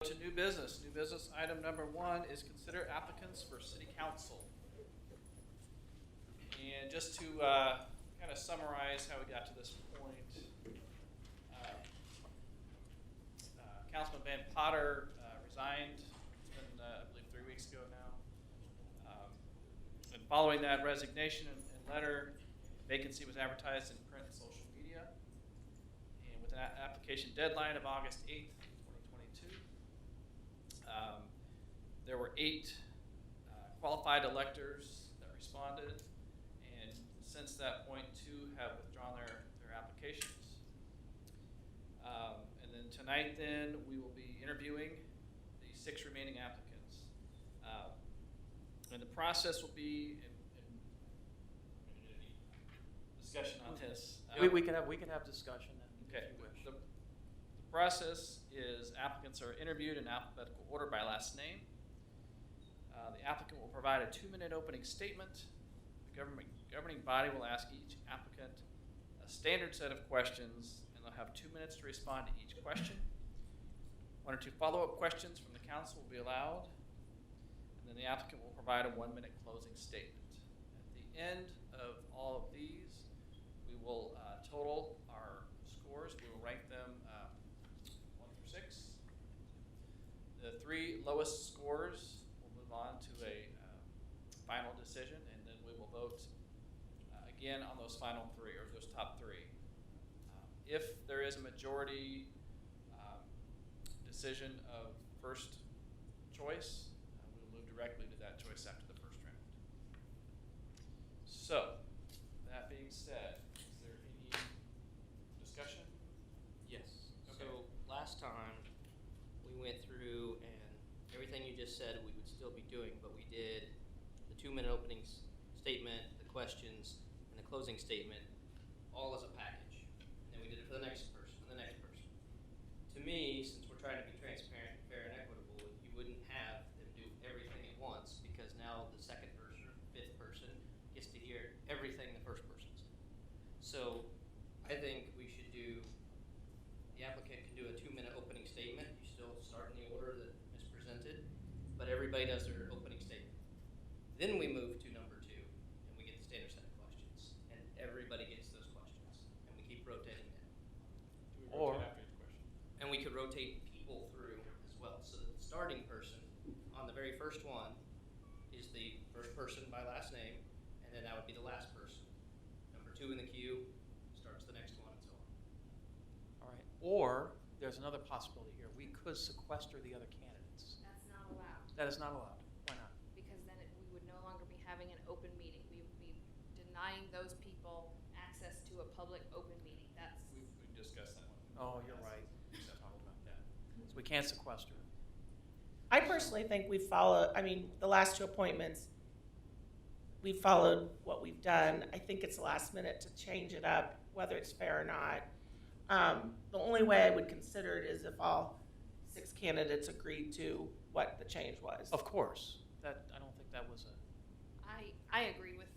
To new business. New business item number 1 is consider applicants for city council. And just to kind of summarize how we got to this point, Councilman Van Potter resigned. It's been, I believe, 3 weeks ago now. And following that resignation and letter, vacancy was advertised in print and social media. And with an application deadline of August 8th, 2022. There were 8 qualified electors that responded, and since that point, 2 have withdrawn their applications. And then tonight, then, we will be interviewing the 6 remaining applicants. And the process will be in discussion on this. We can have discussion Okay. if you wish. The process is applicants are interviewed in alphabetical order by last name. The applicant will provide a 2-minute opening statement. The governing body will ask each applicant a standard set of questions, and they'll have 2 minutes to respond to each question. 1 or 2 follow-up questions from the council will be allowed, and then the applicant will provide a 1-minute closing statement. At the end of all of these, we will total our scores. We will rank them 1 through 6. The 3 lowest scores will move on to a final decision, and then we will vote again on those final 3, or those top 3. If there is a majority decision of first choice, we will move directly to that choice after the first round. So, that being said, is there any discussion? Yes. Okay. So last time we went through and everything you just said we would still be doing, but we did the 2-minute opening statement, the questions, and the closing statement all as a package. And then we did it for the next person and the next person. To me, since we're trying to be transparent, fair, and equitable, you wouldn't have them do everything at once, because now the second person or 5th person gets to hear everything the first person said. So I think we should do, the applicant can do a 2-minute opening statement. You still start in the order that is presented, but everybody does their opening statement. Then we move to number 2, and we get the standard set of questions, and everybody gets those questions, and we keep rotating down. Do we rotate after each question? And we could rotate people through as well. So the starting person on the very first one is the first person by last name, and then that would be the last person. Number 2 in the queue starts the next one, and so on. All right. Or there's another possibility here. We could sequester the other candidates. That's not allowed, That is not allowed. Why not? because then we would no longer be having an open meeting. We would be denying those people access to a public open meeting. That's, We discussed that one. Oh, you're right. We talked about that. So we can't sequester. I personally think we followed, the last 2 appointments, we followed what we've done. I think it's the last minute to change it up, whether it's fair or not. The only way I would consider it is if all 6 candidates agreed to what the change was. Of course. I don't think that was a. I agree with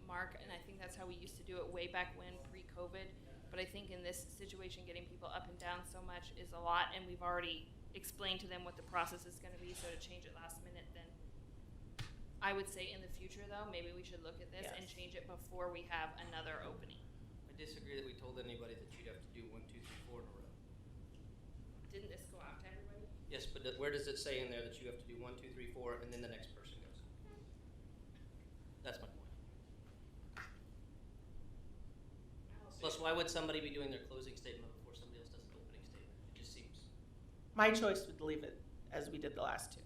Mark, and I think that's how we used to do it way back when, pre-COVID. But I think in this situation, getting people up and down so much is a lot, and we've already explained to them what the process is going to be. So to change it last minute, then I would say in the future, though, maybe we should look at this and Yes. change it before we have another opening. I disagree that we told anybody that you'd have to do 1, 2, 3, 4 in a row. Didn't this go out to everybody? Yes, but where does it say in there that you have to do 1, 2, 3, 4, and then the next person goes? That's my point. Plus, why would somebody be doing their closing statement before somebody else does an opening statement? It just seems. My choice would leave it as we did the last 2.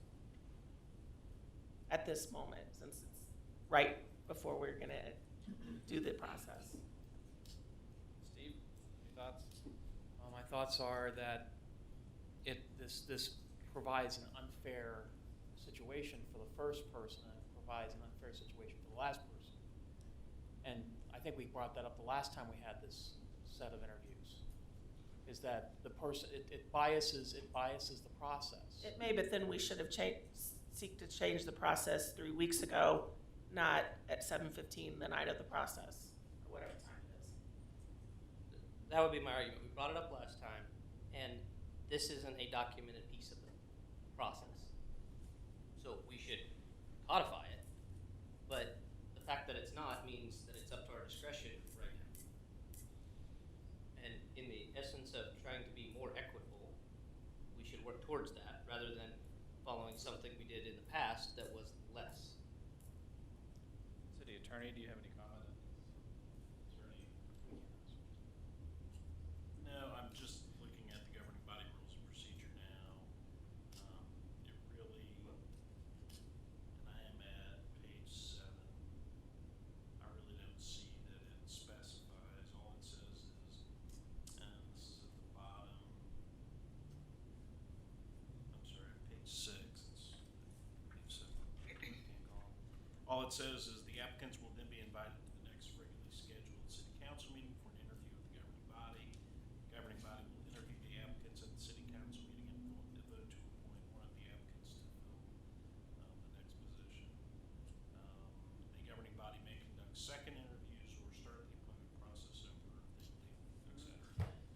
At this moment, since it's right before we're gonna do the process. Steve, any thoughts? My thoughts are that this provides an unfair situation for the first person, and it provides an unfair situation for the last person. And I think we brought that up the last time we had this set of interviews. Is that the person it biases the process. It may, but then we should have seek to change the process 3 weeks ago, not at 7:15 the night of the process, or whatever time it is. That would be my argument. We brought it up last time, and this isn't a documented piece of work towards that rather than following something we did in the past that was less. City Attorney, do you have any comment? No, I'm just looking at the governing body rules and procedure now. It really, and I am at page 7. I really don't see that it specifies. All it says is, and this is at the bottom. I'm sorry, page 6. It's page 7. Can't call. All it says is the applicants will then be invited to the next regularly scheduled city council meeting for an interview with the governing body. The governing body will interview the applicants at the city council meeting and vote to appoint one of the applicants to fill the next position. The governing body may conduct second interviews or start the appointment process over if they believe, et cetera.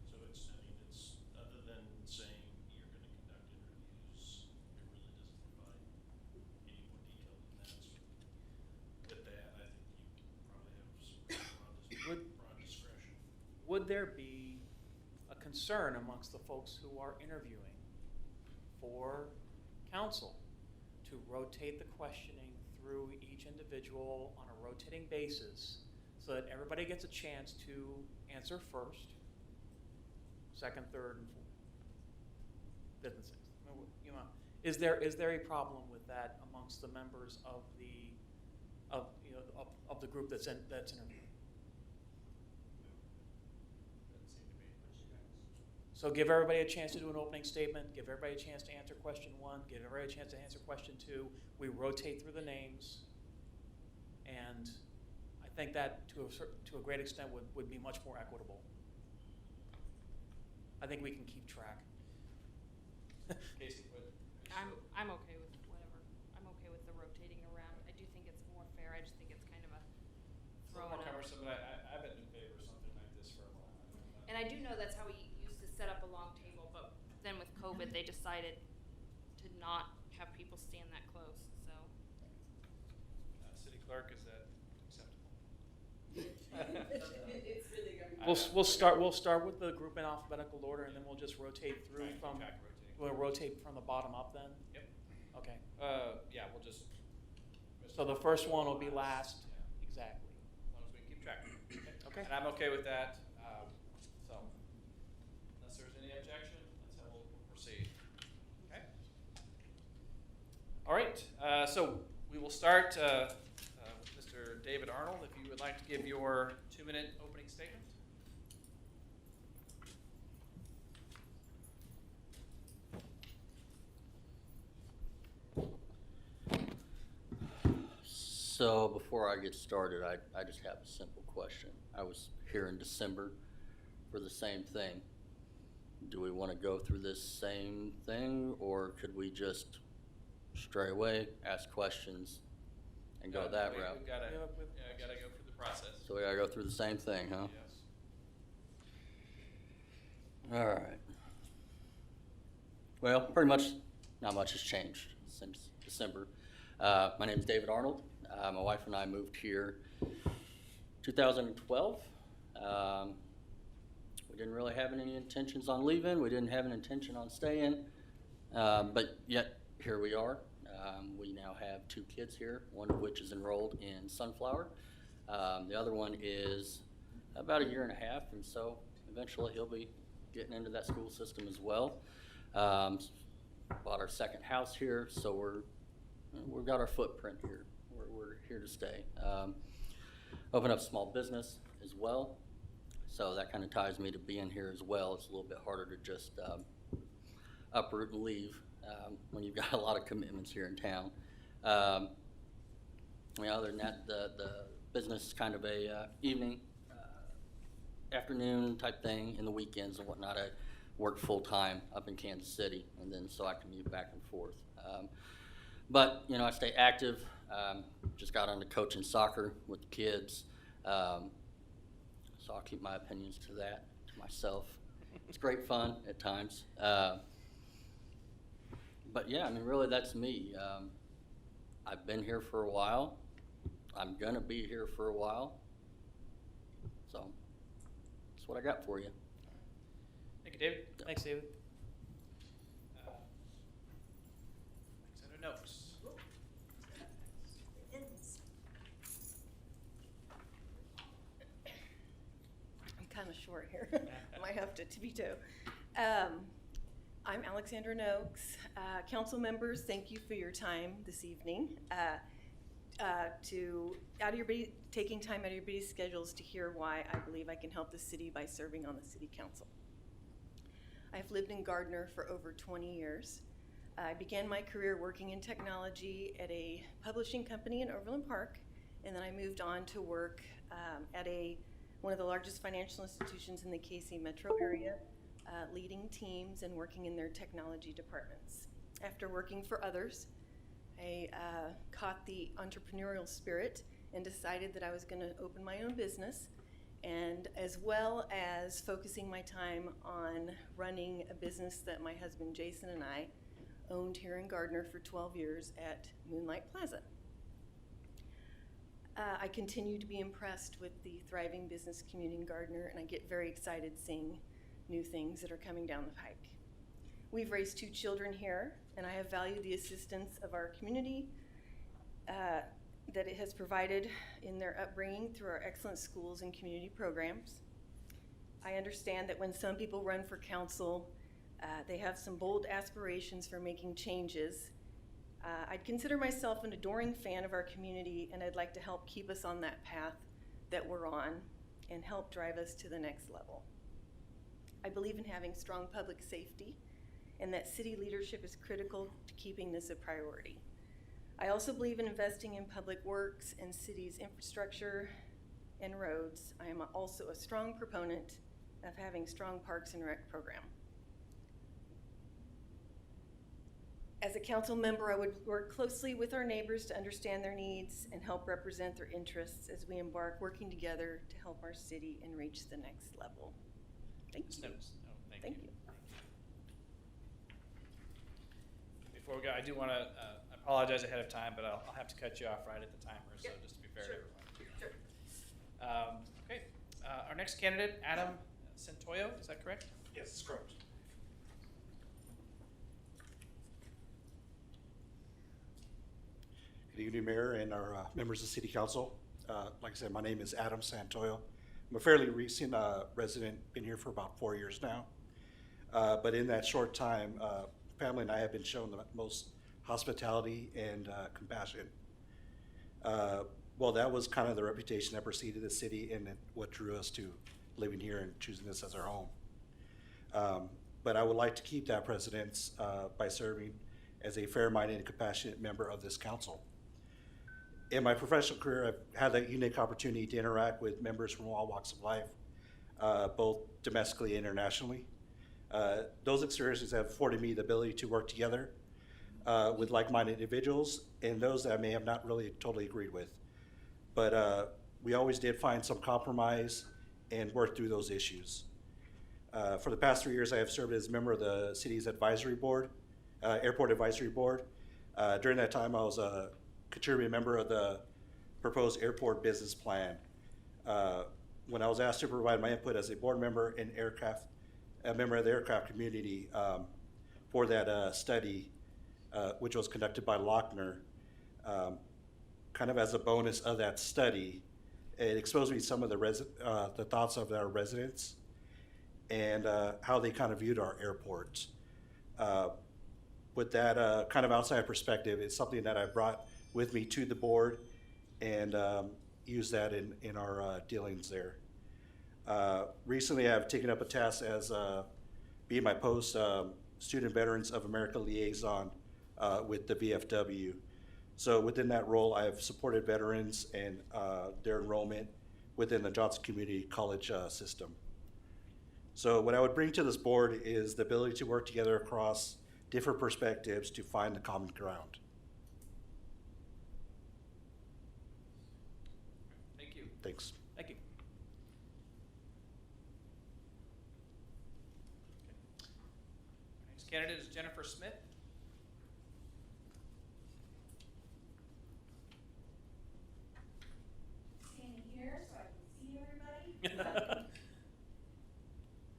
So it's, I mean, it's, other than saying you're gonna conduct interviews, it really doesn't provide any more detail than that. So with that, I think you probably have some broad discretion. Would there be a concern amongst the folks who are interviewing for council to rotate the questioning through each individual on a rotating basis so that everybody gets a chance to answer first, second, third, and fourth, fifth, and sixth? I mean, you know, is there a problem with that amongst the members of the of the group that's interviewing? So give everybody a chance to do an opening statement, give everybody a chance to answer question 1, give everybody a chance to answer question 2. We rotate through the names, and I think that to a great extent would be much more equitable. I think we can keep track. Casey, what? I'm okay with whatever. I'm okay with the rotating around. I do think it's more fair. I just think it's kind of a It's a throw little more it up. cumbersome, but I've been in favor of something like this for a while. And I do know that's how we used to set up a long table, but then with COVID, they decided to not have people stand that close, so. City Clerk, is that acceptable? It's really good. We'll start with the group in alphabetical order, and then we'll just rotate through Right, from. back rotating. We'll rotate from the bottom up then. Yep. Okay. Yeah, we'll just. So the first one will be last. Yeah, Exactly. as long as we keep track. Okay. And I'm okay with that. So, unless there's any objection, that's how we'll proceed. Okay. All right. So we will start with Mr. David Arnold. If you would like to give your 2-minute opening statement. So before I get started, I just have a simple question. I was here in December for the same thing. Do we want to go through this same thing, or could we just stray away, ask questions, and go that route? We've gotta go through the process. So we gotta go through the same thing, huh? Yes. All right. Well, pretty much not much has changed since December. My name is David Arnold. My wife and I moved here 2012. We didn't really have any intentions on leaving. We didn't have an intention on staying, but yet here we are. We now have 2 kids here, one of which is enrolled in Sunflower. The other one is about 1.5 years, and so eventually he'll be getting into that school system as well. Bought our second house here, so we've got our footprint here. We're here to stay. Open up small business as well, so that kind of ties me to being here as well. It's a little bit harder to just uproot and leave when you've got a lot of commitments here in town. I mean, other than that, the business is kind of a evening, afternoon type thing, in the weekends and whatnot. I work full time up in Kansas City, and then so I commute back and forth. But you know, I stay active. Just got into coaching soccer with the kids, so I'll keep my opinions to myself. It's great fun at times. But yeah, I mean, really, that's me. I've been here for a while. I'm gonna be here for a while. So that's what I got for you. Thank you, David. Thanks, David. short here. Might have to tiptoe. I'm Alexandra Noakes. Council members, thank you for your time this evening. Taking time out of your busy schedules to hear why I believe I can help the city by serving on the city council. I've lived in Gardner for over 20 years. I began my career working in technology at a publishing company in Overland Park, and then I moved on to work at one of the largest financial institutions in the KC metro area, leading teams and working in their technology departments. After working for others, I caught the entrepreneurial spirit and decided that I was going to open my own business, and as well as focusing my time on running a business that my husband Jason and I owned here in Gardner for 12 years at Moonlight Plaza. I continue to be impressed with the thriving business community in Gardner, and I get very excited seeing new things that are coming down the pike. We've raised 2 children here, and I have valued the assistance of our community that it has provided in their upbringing through our excellent schools and community programs. I understand that when some people run for council, they have some bold aspirations for making changes. I'd consider myself an adoring fan of our community, and I'd like to help keep us on that path that we're on and help drive us to the next level. I believe in having strong public safety, and that city leadership is critical to keeping this a priority. I also believe in investing in public works and city's infrastructure and roads. I am also a strong proponent of having strong parks and rec program. As a council member, I would work closely with our neighbors to understand their needs and help represent their interests as we embark working together to help our city and reach the next level. Thank you. Thank you. You. Before we go, I do want to apologize ahead of time, but I'll have to cut you off right at the timer, so Yep, just to be fair sure, to everyone. sure. Okay, our next candidate, Adam Sentoyo, is that correct? Yes, that's correct. Good evening, Mayor and our members of City Council. Like I said, my name is Adam Sentoyo. I'm a fairly recent resident, been here for about 4 years now. But in that short time, family and I have been shown the most hospitality and compassion. Well, that was kind of the reputation that preceded the city and what drew us to living here and choosing this as our home. But I would like to keep that precedence by serving as a fair-minded and compassionate member of this council. In my professional career, I've had the unique opportunity to interact with members from all walks of life, both domestically and internationally. Those experiences have afforded me the ability to work together with like-minded individuals and those that I may have not really totally agreed with. But we always did find some compromise and work through those issues. For the past 3 years, I have served as a member of the city's advisory board, airport advisory board. During that time, I was a contributing member of the proposed airport business plan. When I was asked to provide my input as a board member and a member of the aircraft community for that study, which was conducted by Lochner, kind of as a bonus of that study, it exposed me to some of the thoughts of our residents and how they kind of viewed our airport. With that kind of outside perspective, it's something that I brought with me to the board and use that in our dealings there. Recently, I've taken up a task as being my post Student Veterans of America liaison with the VFW. So within that role, I've supported veterans and their enrollment within the Johnson Community College system. So what I would bring to this board is the ability to work together across different perspectives to find the common ground. Thank you. Thanks. Thank you. Our next candidate is Jennifer Smith. Standing here so I can see everybody.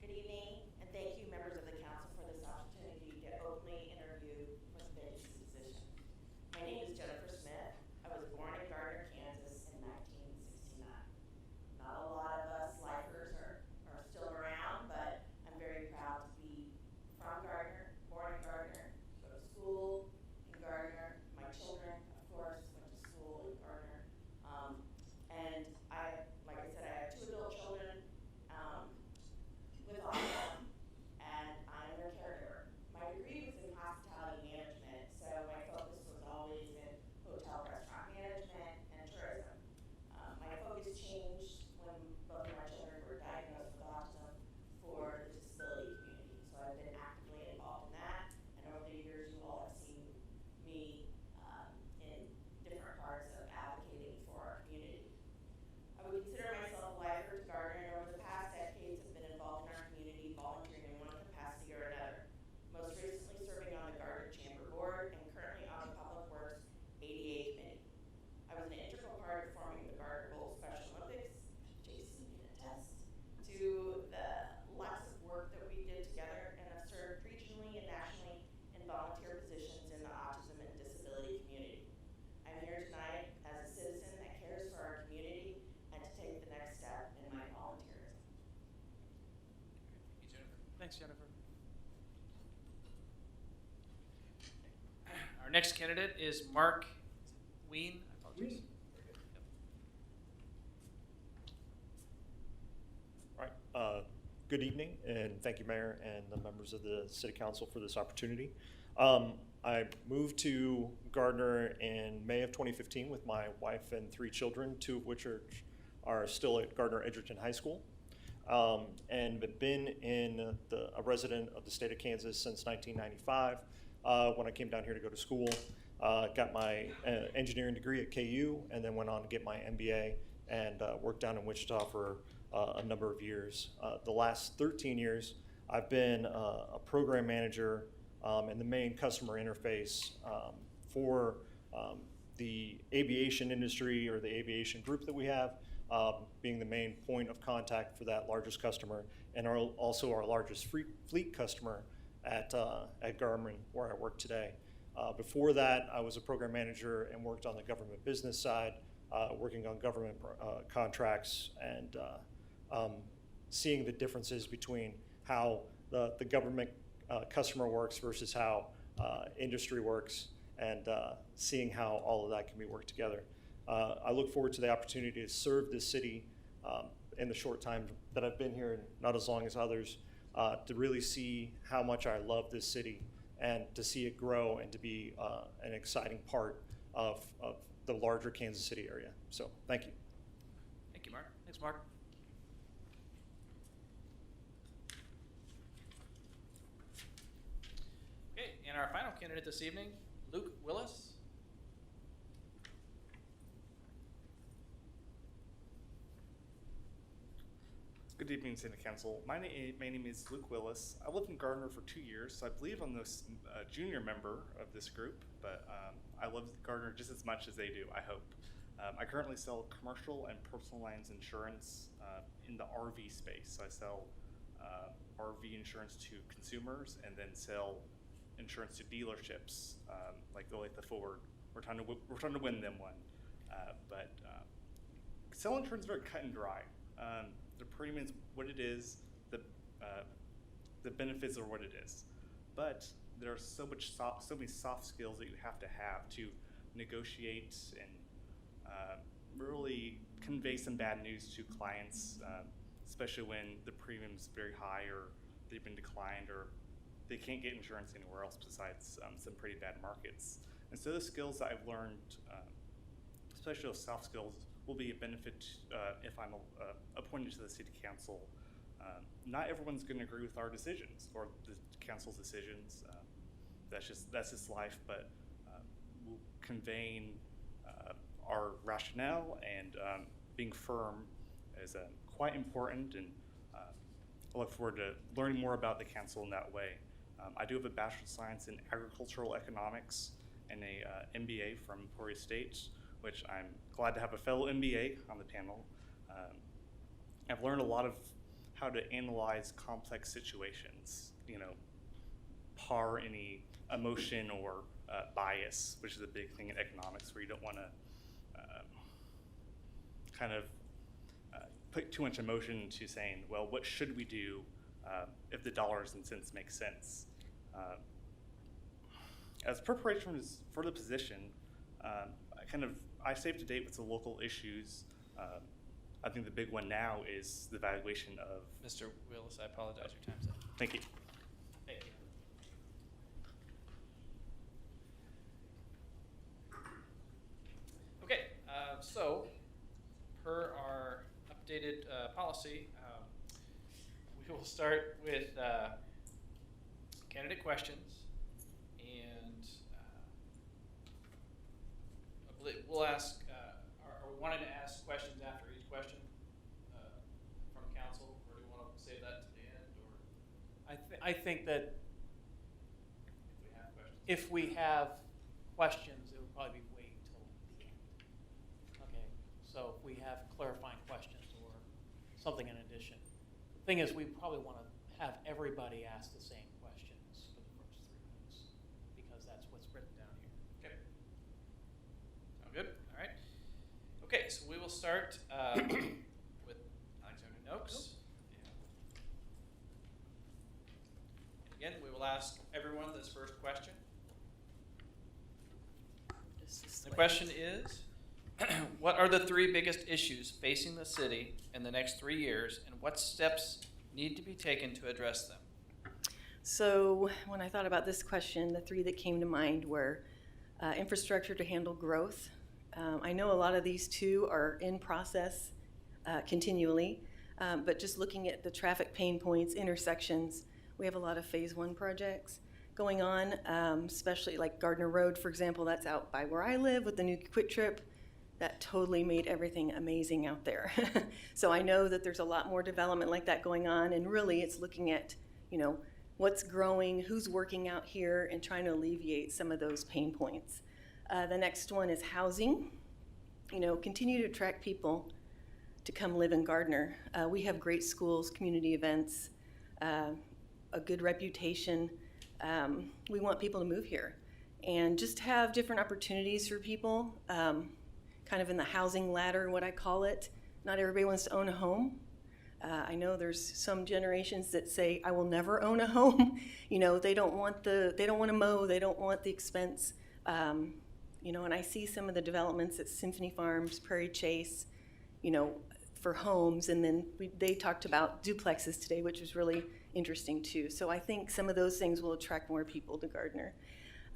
Good evening, and thank you, members of the council, for this opportunity to openly interview for the vacancy position. My name is Jennifer Smith. I was born in Gardner, Kansas in 1969. Not a lot of us lifers are still Thanks, Jennifer. Our next candidate is Mark Ween. I apologize. All right. Good evening, and thank you, Mayor, and the members of the City Council for this opportunity. I moved to Gardner in May of 2015 with my wife and 3 children, 2 of which are still at Gardner Edgerton High School, and been a resident of the state of Kansas since 1995 when I came down here to go to school. Got my engineering degree at KU, and then went on to get my MBA and worked down in Wichita for a number of years. The last 13 years, I've been a program manager and the main customer interface for the aviation industry, or the aviation group that we have, being the main point of contact for that largest customer, and also our largest fleet customer at Garmin, where I work today. Before that, I was a program manager and worked on the government business side, working on government contracts and seeing the differences between how the government customer works versus how industry works, and seeing how all of that can be worked together. I look forward to the opportunity to serve this city in the short time that I've been here, and not as long as others, to really see how much I love this city and to see it grow and to be an exciting part of the larger Kansas City area. So, thank you. Thank you, Mark. Thanks, Mark. Okay, and our final candidate this evening, Luke Willis. Good evening, City Council. My name is Luke Willis. I lived in Gardner for 2 years, so I believe I'm the junior member of this group, but I love Gardner just as much as they do, I hope. I currently sell commercial and personal lines insurance in the RV space. So I sell RV insurance to consumers and then sell insurance to dealerships, like the Ford. We're trying to win them one. But selling insurance is very cut and dry. The premium is what it is. The benefits are what it is. But there are so many soft skills that you have to negotiate and really convey some bad news to clients, especially when the premium's very high, or they've been declined, or they can't get insurance anywhere else besides some pretty bad markets. And so the skills that I've learned, especially those soft skills, will be a benefit if I'm appointed to the City Council. Not everyone's going to agree with our decisions or the council's decisions. That's just life. But we'll conveying our rationale and being firm is quite important, and I look forward to learning more about the council in that way. I do have a Bachelor of Science in Agricultural Economics and a MBA from Emporia State, which I'm glad to have a fellow MBA on the panel. I've learned a lot of how to analyze complex situations, par any emotion or bias, which is a big thing in economics, where you don't want to put too much emotion into saying, well, what should we do if the dollars and cents make sense? As preparation for the position, I stay up to date with the local issues. I think the big one now is the valuation of... Mr. Willis, I apologize, your time's up. Thank you. Thank you. Okay, so per our updated policy, we will start with candidate questions, and I believe we'll ask, are we wanting to ask questions after each question from council, or do we want to save that to the end, or I think that if we have questions? if we have questions, it would probably be wait until the end. Okay, so if we have clarifying questions or something in addition. The thing is, we probably want to have everybody ask the same questions for the first 3 minutes, because that's what's written down here. Okay. Sound good? All right. Okay, so we will start with Alexander Noakes. Again, we will ask everyone this first question. The question is, what are the 3 biggest issues facing the city in the next 3 years, and what steps need to be taken to address them? So when I thought about this question, the 3 that came to mind were infrastructure to handle growth. I know a lot of these 2 are in process continually, but just looking at the traffic pain points, intersections, we have a lot of phase 1 projects going on, especially like Gardner Road, for example. That's out by where I live with the new Quick Trip. That totally made everything amazing out there. So I know that there's a lot more development like that going on, and really it's looking at, you know, what's growing, who's working out here, and trying to alleviate some of those pain points. The next one is housing. You know, continue to attract people to come live in Gardner. We have great schools, community events, a good reputation. We want people to move here and just have different opportunities for people, kind of in the housing ladder, what I call it. Not everybody wants to own a home. I know there's some generations that say, I will never own a home. You know, they don't want to mow, they don't want the expense. You know, and I see some of the developments at Symphony Farms, Prairie Chase, you know, for homes, and then they talked about duplexes today, which was really interesting too. So I think some of those things will attract more people to Gardner.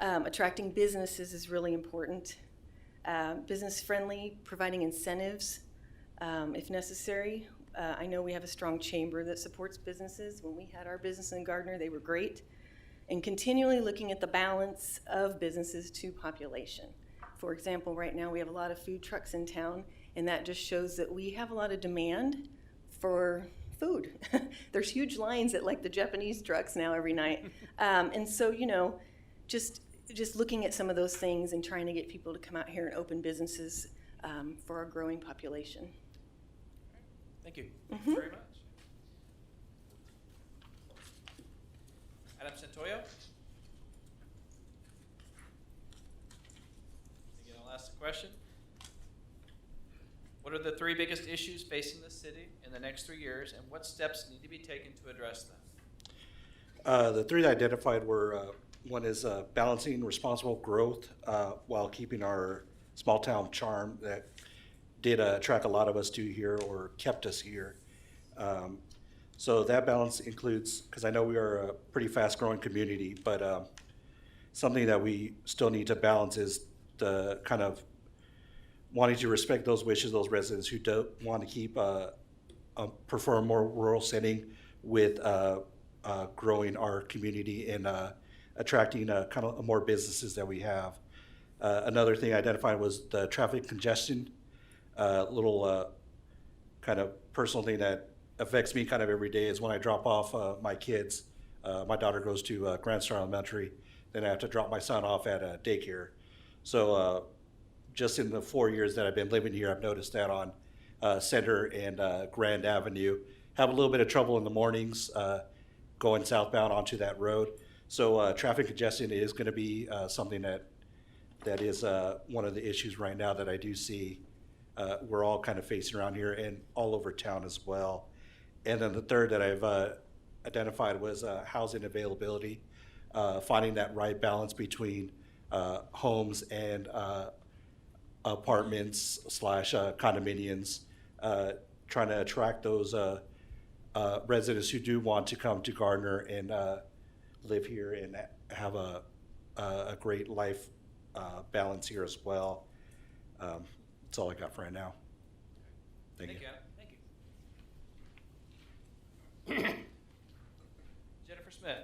Attracting businesses is really important. Business friendly, providing incentives if necessary. I know we have a strong chamber that supports businesses. When we had our business in Gardner, they were great. And continually looking at the balance of businesses to population. For example, right now we have a lot of food trucks in town, and that just shows that we have a lot of demand for food. There's huge lines at like the Japanese trucks now every night. And so, you know, just looking at some of those things and trying to get people to come out here and open businesses for our growing population. Thank you. Thank you very much. Adam Sentoyo. Again, I'll ask the question. What are the 3 biggest issues facing the city in the next 3 years, and what steps need to be taken to address them? The 3 that I identified were, one is balancing responsible growth while keeping our small town charm that did attract a lot of us to here or kept us here. So that balance includes, because I know we are a pretty fast growing community, but something that we still need to balance is the kind of wanting to respect those wishes, those residents who don't want to keep, prefer a more rural setting with growing our community and attracting kind of more businesses that we have. Another thing I identified was the traffic congestion, little kind of personal thing that affects me kind of every day is when I drop off my kids. My daughter goes to Grand Star Elementary, then I have to drop my son off at daycare. So just in the 4 years that I've been living here, I've noticed that on Center and Grand Avenue, have a little bit of trouble in the mornings going southbound onto that road. So traffic congestion is going to be something that is one of the issues right now that I do see we're all kind of facing around here and all over town as well. And then the third that I've identified was housing availability, finding that right balance between homes and apartments / condominiums, trying to attract those residents who do want to come to Gardner and live here and have a great life balance here as well. That's all I got for right now. Thank you. Adam. Thank you. Jennifer Smith.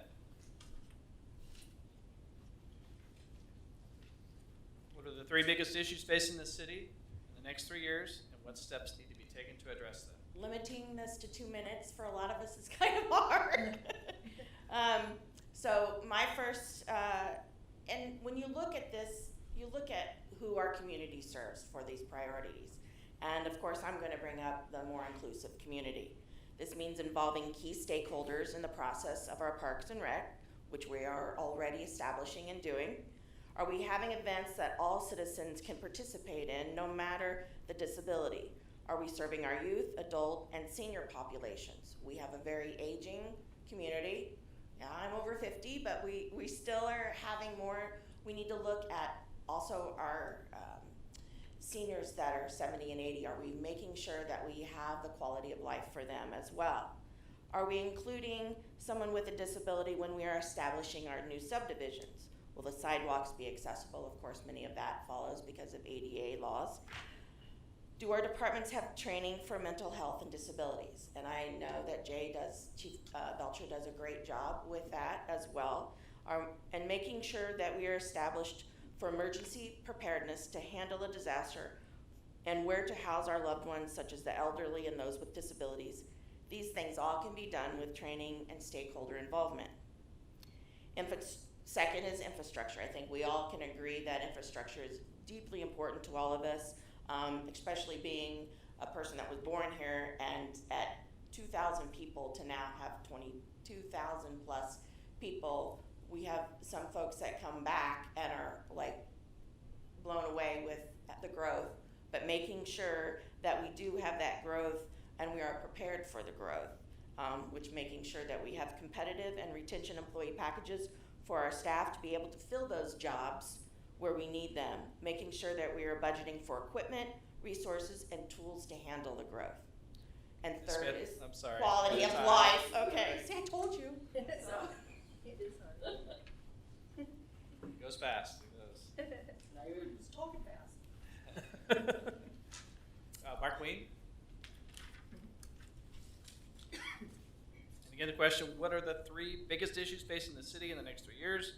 What are the 3 biggest issues facing the city in the next 3 years, and what steps need to be taken to address them? Limiting this to 2 minutes for a lot of us is kind of hard. So my first, and when you look at this, you look at who our community serves for these priorities. And of course, I'm going to bring up the more inclusive community. This means involving key stakeholders in the process of our Parks and Rec, which we are already establishing and doing. Are we having events that all citizens can participate in, no matter the disability? Are we serving our youth, adult, and senior populations? We have a very aging community. Yeah, I'm over 50, but we still are having more. We need to look at also our seniors that are 70 and 80. Are we making sure that we have the quality of life for them as well? Are we including someone with a disability when we are establishing our new subdivisions? Will the sidewalks be accessible? Of course, many of that follows because of ADA laws. Do our departments have training for mental health and disabilities? And I know that Chief Belcher does a great job with that as well. And making sure that we are established for emergency preparedness to handle a disaster and where to house our loved ones, such as the elderly and those with disabilities. These things all can be done with training and stakeholder involvement. Second is infrastructure. I think we all can agree that infrastructure is deeply important to all of us, especially being a person that was born here and at 2,000 people to now have 22,000 plus people. We have some folks that come back and are like blown away with the growth, but making sure that we do have that growth and we are prepared for the growth, which making sure that we have competitive and retention employee packages for our staff to be able to fill those jobs where we need them, making sure that we are budgeting for equipment, resources, and tools to handle the growth. And Ms. third Smith, is I'm sorry. quality of Time. life. Okay, see, I told you. So. It is hard. It goes fast. It goes. Now you're just talking fast. Mark Ween? And again, the question, what are the 3 biggest issues facing the city in the next 3 years?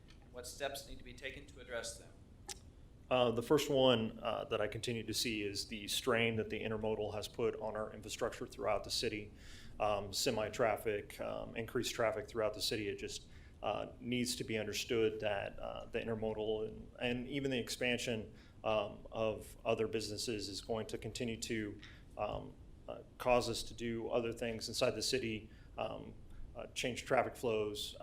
And what steps need to be taken to address them? The first one that I continue to see is the strain that the intermodal has put on our infrastructure throughout the city. Semi-traffic, increased traffic throughout the city. It just needs to be understood that the intermodal and even the expansion of other businesses is going to continue to cause us to do other things inside the city, change traffic flows,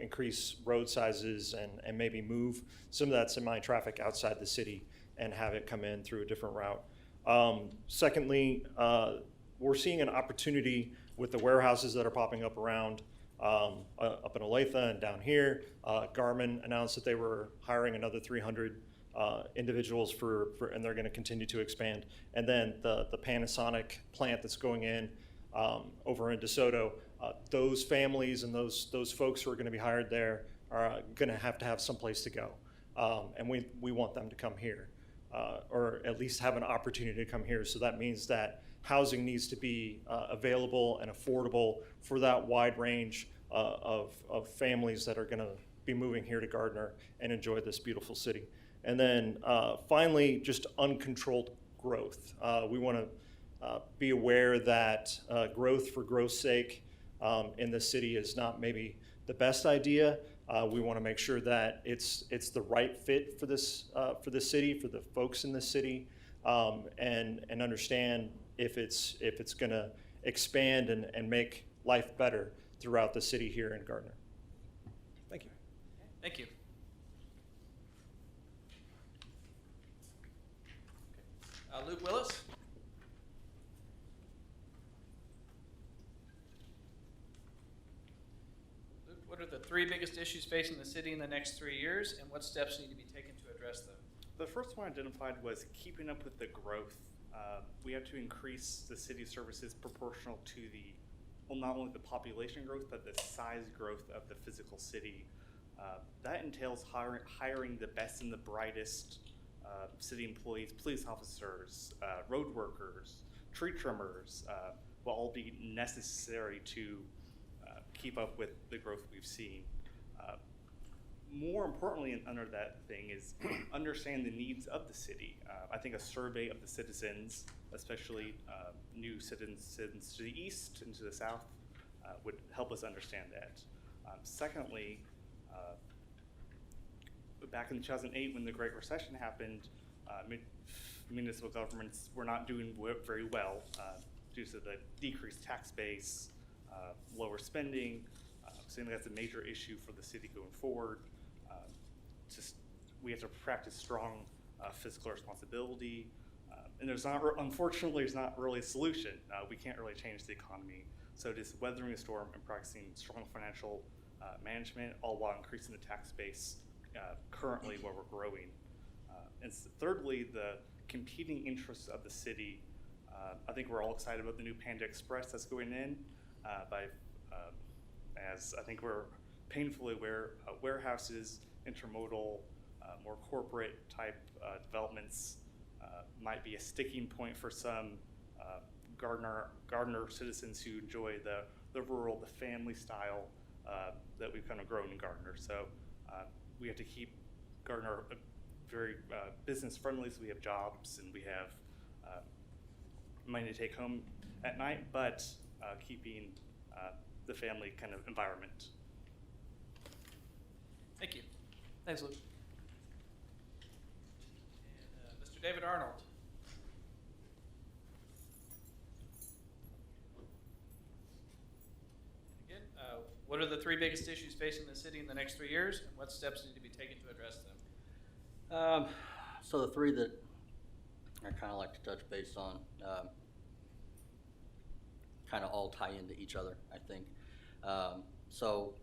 increase road sizes, and maybe move some of that semi-traffic outside the city and have it come in through a different route. Secondly, we're seeing an opportunity with the warehouses that are popping up around up in Olathe and down here. Garmin announced that they were hiring another 300 individuals and they're going to continue to expand. And then the Panasonic plant that's going in over in DeSoto, those families and those folks who are going to be hired there are going to have some place to go. And we want them to come here, or at least have an opportunity to come here. So that means that housing needs to be available and affordable for that wide range of families that are going to be moving here to Gardner and enjoy this beautiful city. And then finally, just uncontrolled growth. We want to be aware that growth for growth's sake in the city is not maybe the best idea. We want to make sure that it's the right fit for this city, for the folks in the city, and understand if it's going to expand and make life better throughout the city here in Gardner. Thank you. Thank you. Luke Willis? Luke, what are the 3 biggest issues facing the city in the next 3 years, and what steps need to be taken to address them? The first one identified was keeping up with the growth. We have to increase the city services proportional to not only the population growth, but the size growth of the physical city. That entails hiring the best and the brightest city employees, police officers, road workers, tree trimmers, will all be necessary to keep up with the growth we've seen. More importantly, and under that thing is understand the needs of the city. I think a survey of the citizens, especially new citizens to the east and to the south, would help us understand that. Secondly, back in 2008 when the Great Recession happened, municipal governments were not doing very well due to the decreased tax base, lower spending. So I think that's a major issue for the city going forward. We have to practice strong fiscal responsibility, and unfortunately, there's not really a solution. We can't really change the economy. So just weathering the storm and practicing strong financial management, all while increasing the tax base currently where we're growing. Thirdly, the competing interests of the city. I think we're all excited about the new Panda Express that's going in. As I think we're painfully aware, warehouses, intermodal, more corporate type developments might be a sticking point for some Gardner citizens who enjoy the rural, the family style that we've kind of grown in Gardner. So we have to keep Gardner very business friendly, so we have jobs and we have money to take home at night, but keeping the family kind of environment. Thank you. Thanks, Luke. And Mr. David Arnold. Again, what are the three biggest issues facing the city in the next 3 years, and what steps need to be taken to address them? So the three that I kind of like to touch base on kind of all tie into each other, I think. So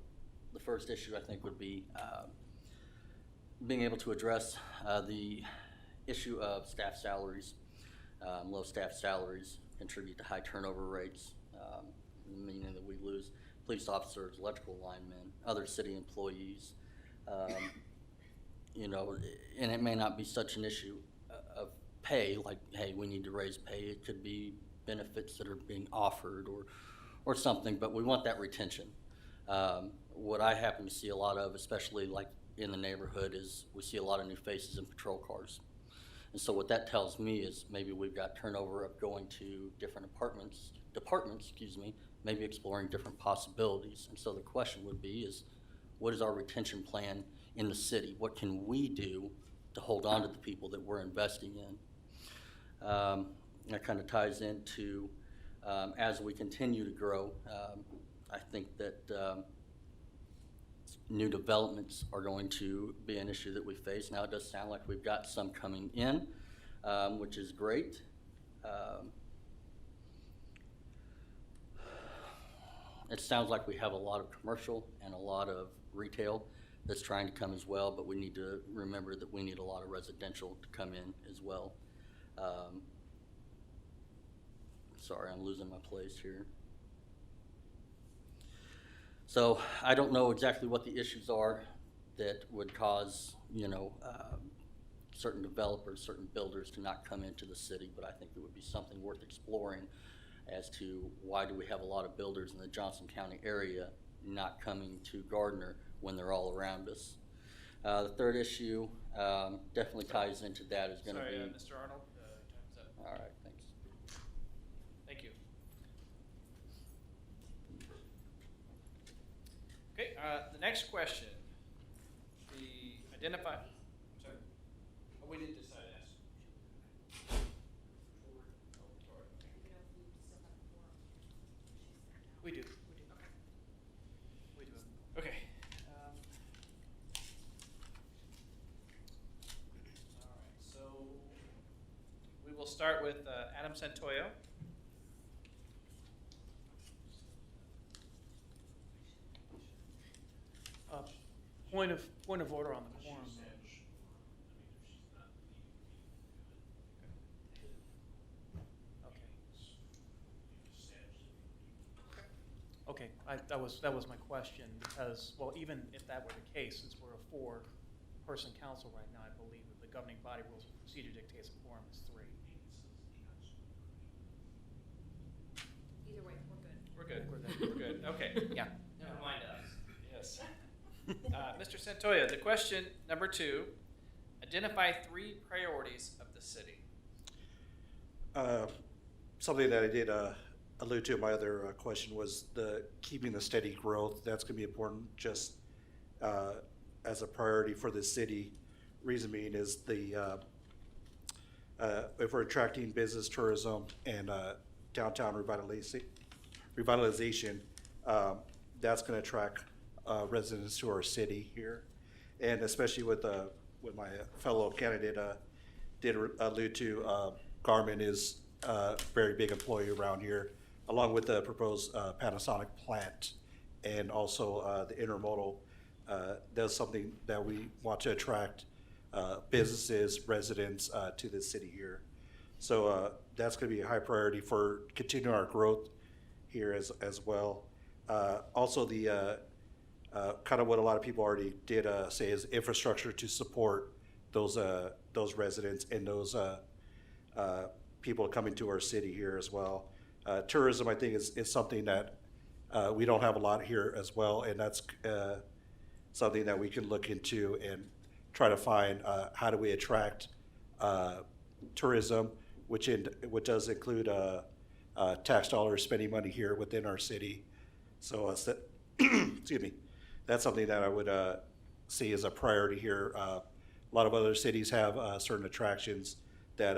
the first issue I think would be being able to address the issue of staff salaries. Low staff salaries contribute to high turnover rates, meaning that we lose police officers, electrical linemen, other city employees. You know, and it may not be such an issue of pay, like, hey, we need to raise pay. It could be benefits that are being offered or something, but we want that retention. What I happen to see a lot of, especially like in the neighborhood, is we see a lot of new faces in patrol cars. And so what that tells me is maybe we've got turnover of going to different departments, maybe exploring different possibilities. And so the question would be is, what is our retention plan in the city? What can we do to hold on to the people that we're investing in? That kind of ties into, as we continue to grow, I think that new developments are going to be an issue that we face. Now it does sound like we've got some coming in, which is great. It sounds like we have a lot of commercial and a lot of retail that's trying to come as well, but we need to remember that we need a lot of residential to come in as well. Sorry, I'm losing my place here. So I don't know exactly what the issues are that would cause, certain developers, certain builders to not come into the city, but I think it would be something worth exploring as to why do we have a lot of builders in the Johnson County area not coming to Gardner when they're all around us. The third issue definitely ties into that is going to be... Mr. Arnold, time's up. All right, thanks. Thank you. Okay, the next question. Sorry. Oh, we didn't decide to ask. We do. We do. Okay. All right, so we will start with Adam Sentoyo. Point of order on the quorum. Okay, that was my question, because, well, even if that were the case, since we're a four-person council right now, I believe that the governing body rules of procedure dictates a quorum is 3. Either way, we're good. We're good. We're good. Okay. Yeah. Never mind us. Yes. Mr. Sentoyo, the question number 2, identify 3 priorities of the city. Something that I did allude to in my other question was keeping the steady growth. That's going to be important just as a priority for the city. Reason being is if we're attracting business, tourism, and downtown revitalization, that's going to attract residents to our city here, and especially with my fellow candidate did allude to, Garmin is a very big employee around here. along with the proposed Panasonic plant and also the intermodal. That's something that we want to attract businesses, residents to the city here. So that's going to be a high priority for continuing our growth here as well. Also, the kind of what a lot of people already did say is infrastructure to support those residents and those people coming to our city here as well. Tourism, I think, is something that we don't have a lot here as well, and that's something that we can look into and try to find how do we attract tourism, which does include tax dollars, spending money here within our city. So, excuse me, that's something that I would see as a priority here. A lot of other cities have certain attractions that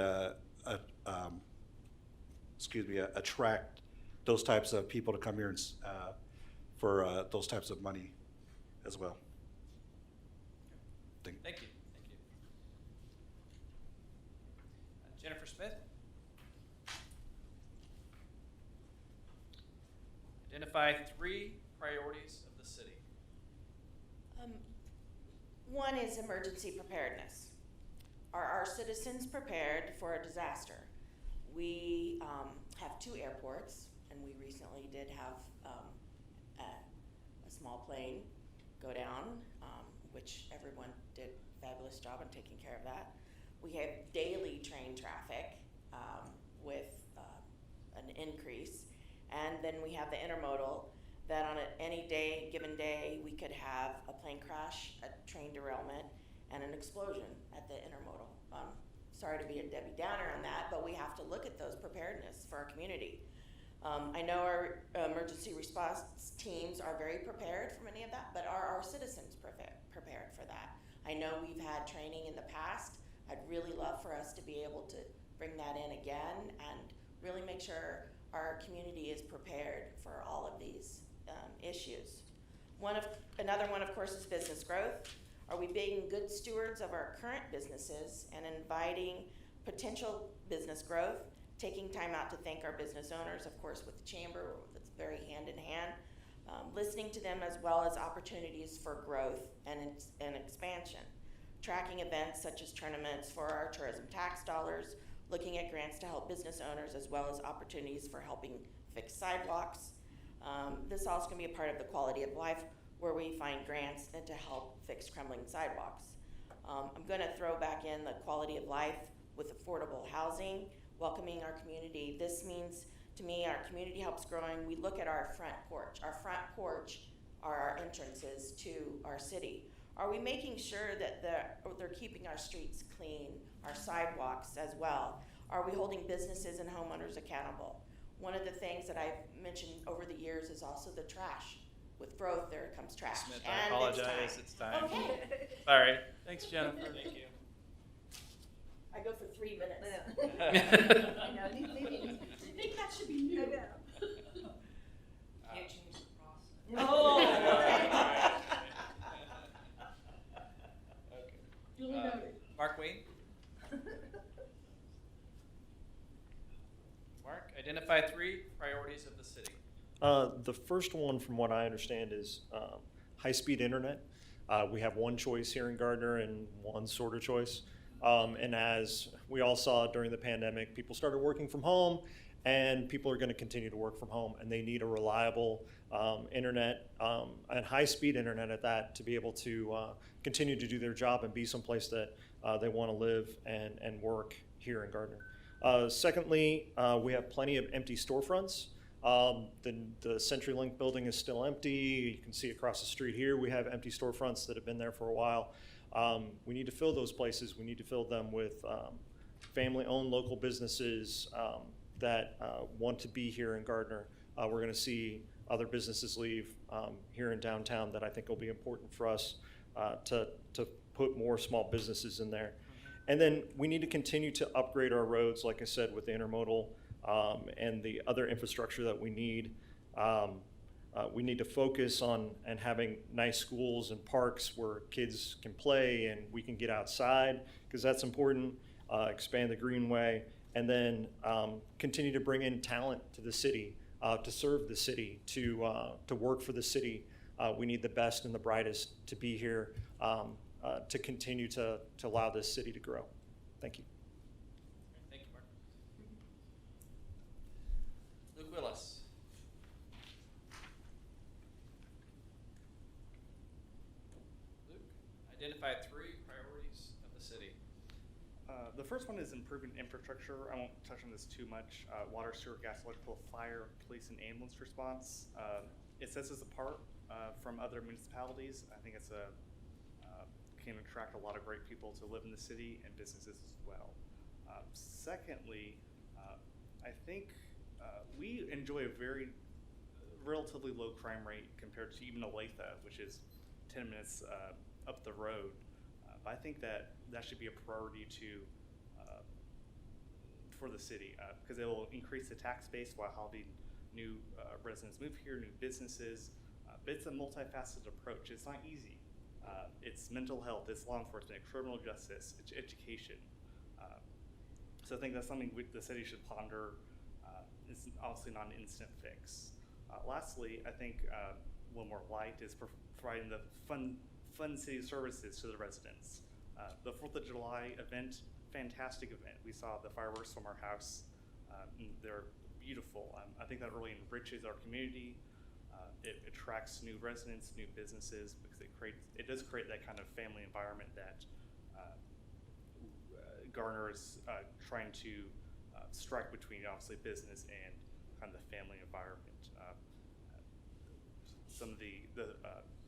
attract those types of people to come here and for those types of money as well. Thank you. Thank you. Jennifer Smith. Identify 3 priorities of the city. One is emergency preparedness. Are our citizens prepared for a disaster? We have 2 airports, and we recently did have a small plane go down, which everyone did a fabulous job in taking care of that. We have daily train traffic with an increase, and then we have the intermodal that on any given day, we could have a plane crash, a train derailment, and an explosion at the intermodal. Sorry to be a Debbie Downer on that, but we have to look at those preparedness for our community. I know our emergency response teams are very prepared for many of that, but are our citizens prepared for that? I know we've had training in the past. I'd really love for us to be able to bring that in again and really make sure our community is prepared for all of these issues. Another one, of course, is business growth. Are we being good stewards of our current businesses and inviting potential business growth, taking time out to thank our business owners, of course, with the chamber, that's very hand in hand, listening to them as well as opportunities for growth and expansion, tracking events such as tournaments for our tourism tax dollars, looking at grants to help business owners as well as opportunities for helping fix sidewalks. This is also going to be a part of the quality of life where we find grants and to help fix crumbling sidewalks. I'm going to throw back in the quality of life with affordable housing, welcoming our community. This means, to me, our community helps growing. We look at our front porch. Our front porch are our entrances to our city. Are we making sure that they're keeping our streets clean, our sidewalks as well? Are we holding businesses and homeowners accountable? One of the things that I've mentioned over the years is also the trash. With growth, there comes trash. Smith, and I apologize. It's time. Okay. Sorry. Thanks, Jennifer. Thank you. I go for 3 minutes. I know, maybe. I think that should be new. Can't change the process. Oh. Okay. Duly noted. Mark Wayne. Mark, identify 3 priorities of the city. The first one, from what I understand, is high-speed internet. We have one choice here in Gardner and one sort of choice. And as we all saw during the pandemic, people started working from home, and people are going to continue to work from home, and they need a reliable internet and high-speed internet at that to be able to continue to do their job and be someplace that they want to live and work here in Gardner. Secondly, we have plenty of empty storefronts. The CenturyLink building is still empty. You can see across the street here, we have empty storefronts that have been there for a while. We need to fill those places. We need to fill them with family-owned local businesses that want to be here in Gardner. We're going to see other businesses leave here in downtown that I think will be important for us to put more small businesses in there. And then we need to continue to upgrade our roads, like I said, with the intermodal and the other infrastructure that we need. We need to focus on and having nice schools and parks where kids can play and we can get outside, because that's important. Expand the greenway, and then continue to bring in talent to the city. to serve the city, to work for the city. We need the best and the brightest to be here to continue to allow this city to grow. Thank you. Thank you, Mark. Luke Willis. Luke, identify 3 priorities of the city. The first one is improving infrastructure. I won't touch on this too much. Water, sewer, gas, electrical, fire, police, and ambulance response. It sets us apart from other municipalities. I think it's can attract a lot of great people to live in the city and businesses as well. Secondly, I think we enjoy a very relatively low crime rate compared to even Olathe, which is 10 minutes up the road. But I think that should be a priority for the city because it will increase the tax base while having new residents move here, new businesses. But it's a multifaceted approach. It's not easy. It's mental health, it's law enforcement, criminal justice, it's education. So I think that's something the city should ponder. It's obviously not an instant fix. Lastly, I think one more light is providing the fun city services to the residents. The 4th of July event, fantastic event. We saw the fireworks from our house. They're beautiful. I think that really enriches our community. It attracts new residents, new businesses, because it does create that kind of family environment that Gardner is trying to strike between obviously business and kind of the family environment. Some of the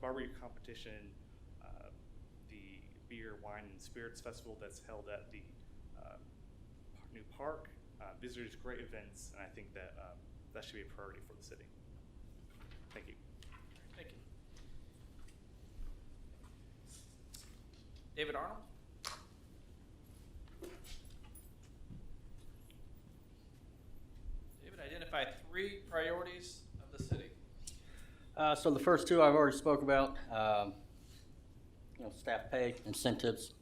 barbecue competition, the beer, wine, and spirits festival that's held at the new park. These are just great events, and I think that that should be a priority for the city. Thank you. Thank you. David Arnold. David, identify 3 priorities of the city. So the first 2 I've already spoke about, staff pay, incentives,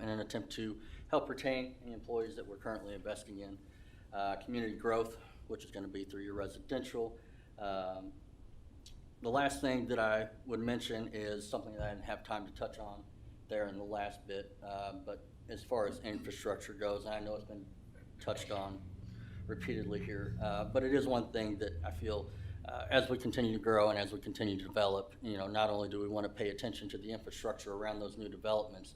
in an attempt to help retain the employees that we're currently investing in. Community growth, which is going to be through your residential. The last thing that I would mention is something that I didn't have time to touch on there in the last bit, but as far as infrastructure goes, and I know it's been touched on repeatedly here, but it is one thing that I feel as we continue to grow and as we continue to develop, not only do we want to pay attention to the infrastructure around those new developments,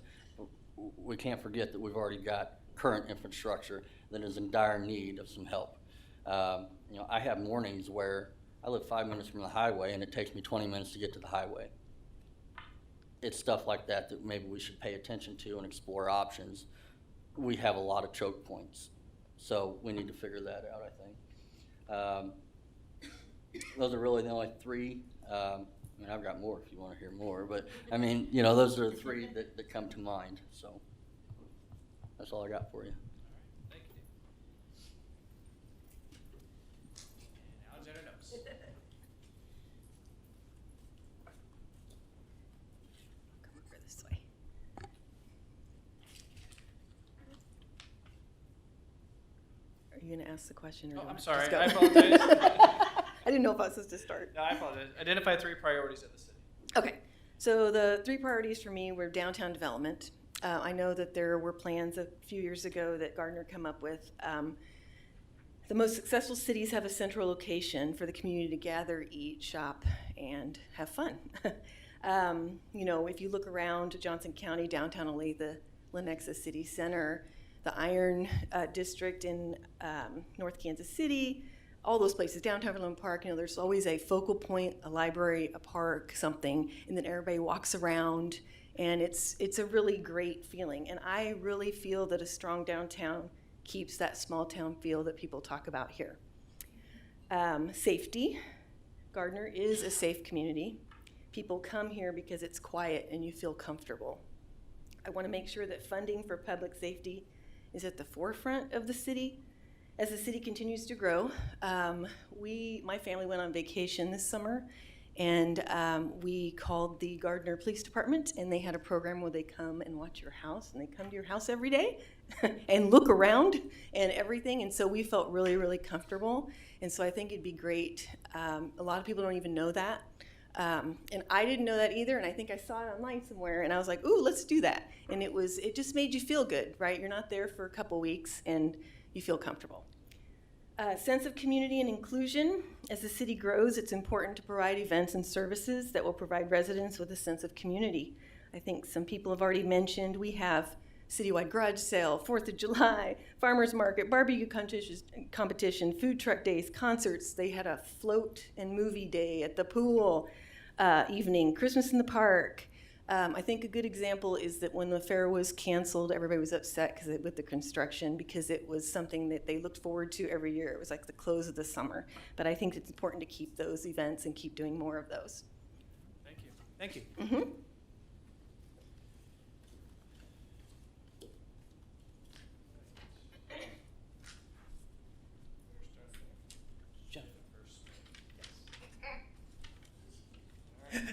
we can't forget that we've already got current infrastructure that is in dire need of some help. I have mornings where I live 5 minutes from the highway and it takes me 20 minutes to get to the highway. It's stuff like that that maybe we should pay attention to and explore options. We have a lot of choke points, so we need to figure that out, I think. Those are really the only 3. I've got more if you want to hear more, but those are the 3 that come to mind, so that's all I got for you. Thank you. And Alexander Noakes. Come over this way. Are you going to ask the question? Or Oh, do I'm I sorry. just go? I apologize. I didn't know if I was supposed to start. No, I apologize. Identify 3 priorities of the city. Okay, so the 3 priorities for me were downtown development. I know that there were plans a few years ago that Gardner come up with. The most successful cities have a central location for the community to gather, eat, shop, and have fun. If you look around Johnson County, downtown Olathe, Lenexa City Center, the Iron District in North Kansas City, all those places, downtown Overland Park, there's always a focal point, a library, a park, something, and then everybody walks around, and it's a really great feeling. And I really feel that a strong downtown keeps that small town feel that people talk about here. Safety. Gardner is a safe community. People come here because it's quiet and you feel comfortable. I want to make sure that funding for public safety is at the forefront of the city. As the city continues to grow, my family went on vacation this summer, And we called the Gardner Police Department, and they had a program where they come and watch your house, and they come to your house every day and look around and everything. And so we felt really, really comfortable. And so I think it'd be great. A lot of people don't even know that. And I didn't know that either, and I think I saw it online somewhere, and I was like, ooh, let's do that. And it just made you feel good, right? You're not there for a couple weeks, and you feel comfortable. Sense of community and inclusion. As the city grows, it's important to provide events and services that will provide residents with a sense of community. I think some people have already mentioned we have citywide garage sale, 4th of July, farmers market, barbecue competition, food truck days, concerts. They had a float and movie day at the pool evening, Christmas in the park. I think a good example is that when the fair was canceled, everybody was upset with the construction, because it was something that they looked forward to every year. It was like the close of the summer. But I think it's important to keep those events and keep doing more of those. Thank you. Thank you. Mm-hmm.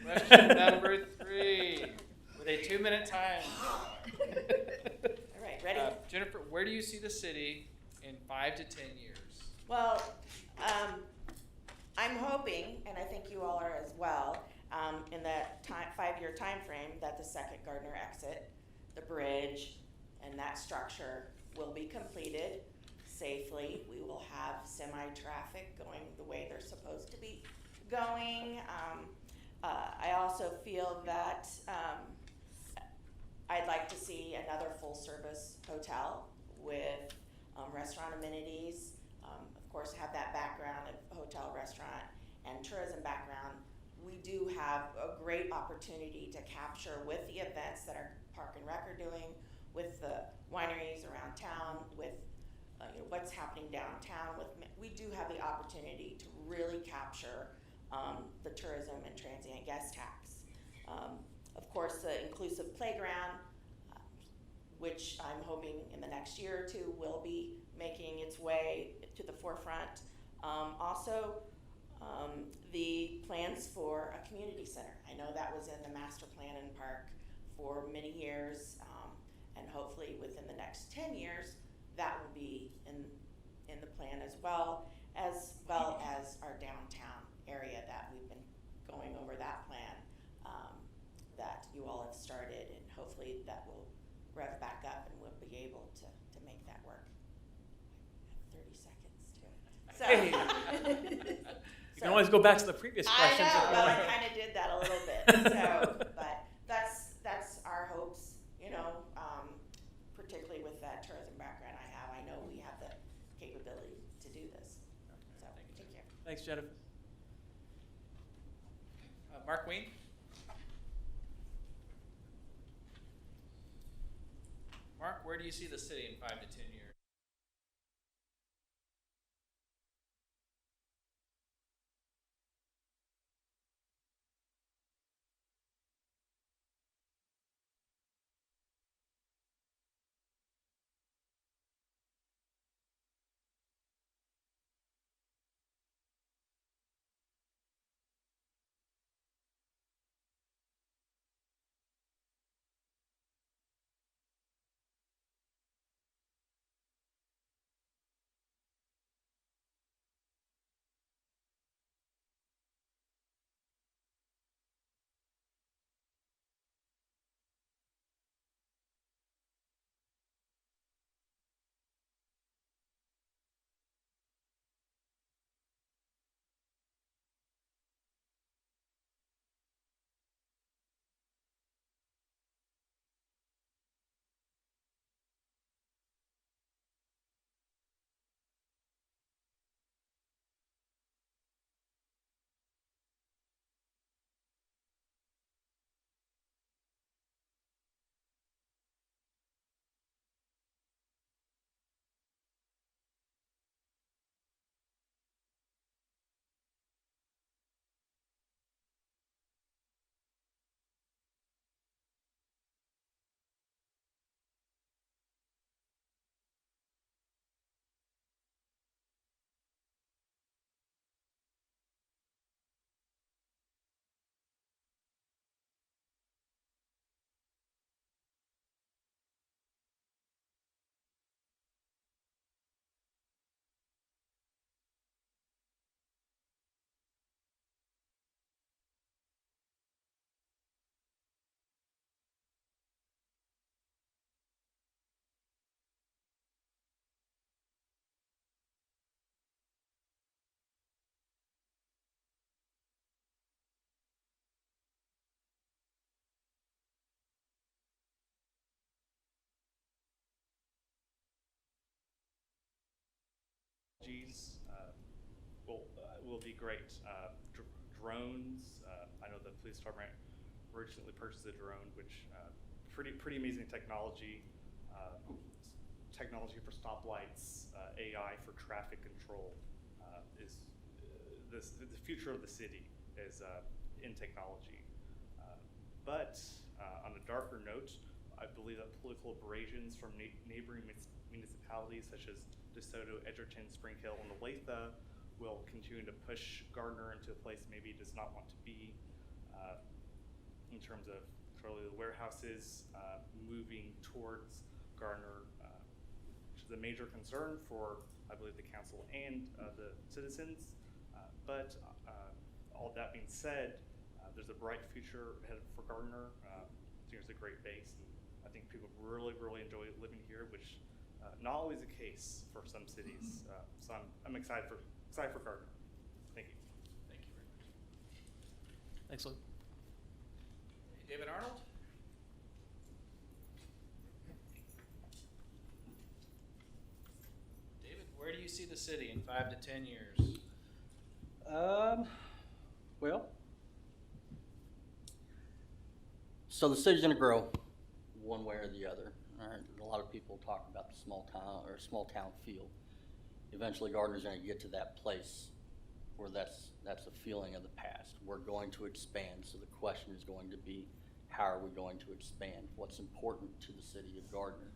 Question number 3, with a 2-minute time. All right, ready? Jennifer, where do you see the city in 5 to 10 years? Well, I'm hoping, and I think you all are as well, in that 5-year time frame, that the second Gardner exit, the bridge, and that structure will be completed safely. We will have semi-traffic going the way they're supposed to be going. I also feel that I'd like to see another full-service hotel with restaurant amenities. Of course, have that background of hotel, restaurant, and tourism background. We do have a great opportunity to capture with the events that our Park and Rec are doing, with the wineries around town, with what's happening downtown. We do have the opportunity to really capture the tourism and transient guest tax. Of course, the inclusive playground, which I'm hoping in the next year or two will be making its way to the forefront. Also, the plans for a community center. I know that was in the master plan in Park for many years, and hopefully within the next 10 years, that will be in the plan as well as our downtown area that we've been going over that plan that you all have started, and hopefully that will rev back up and we'll be able to make that work. 30 seconds to it. You can always go back to the previous questions. I know, if you well, I want. kind of did that a little bit, so, but that's our hopes, particularly with that tourism background I have. I know we have the capability to do this, so, thank you. Thanks, Jennifer. Mark Ween? Mark, where do you see the city in 5 to 10 years? technologies will be great. Drones. I know the police department recently purchased a drone, which pretty amazing technology. Technology for stoplights, AI for traffic control is the future of the city is in technology. But on a darker note, I believe that political abrasions from neighboring municipalities such as DeSoto, Edgerton, Spring Hill, and Olathe will continue to push Gardner into a place maybe it does not want to be in terms of clearly the warehouses moving towards Gardner, which is a major concern for, I believe, the council and the citizens. But all that being said, there's a bright future ahead for Gardner. I think it's a great base, and I think people really enjoy living here, which not always the case for some cities. So I'm excited for Gardner. Thank you. Thank you very much. Thanks, Luke. Hey, David Arnold? David, where do you see the city in 5 to 10 years? Well, so the city's gonna grow one way or the other. All right, a lot of people talk about the small town feel. Eventually, Gardner's gonna get to that place where that's a feeling of the past. We're going to expand, so the question is going to be, how are we going to expand? What's important to the city of Gardner?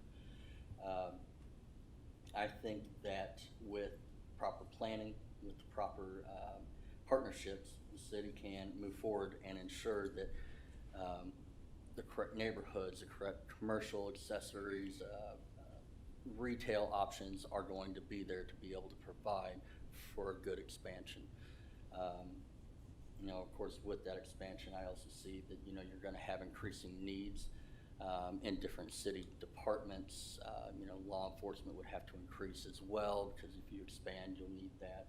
I think that with proper planning, with the proper partnerships, the city can move forward and ensure that the correct neighborhoods, the correct commercial accessories, retail options are going to be there to be able to provide for a good expansion. You know, of course, with that expansion, I also see that, you know, you're going to have increasing needs in different city departments. You know, law enforcement would have to increase as well, because if you expand, you'll need that.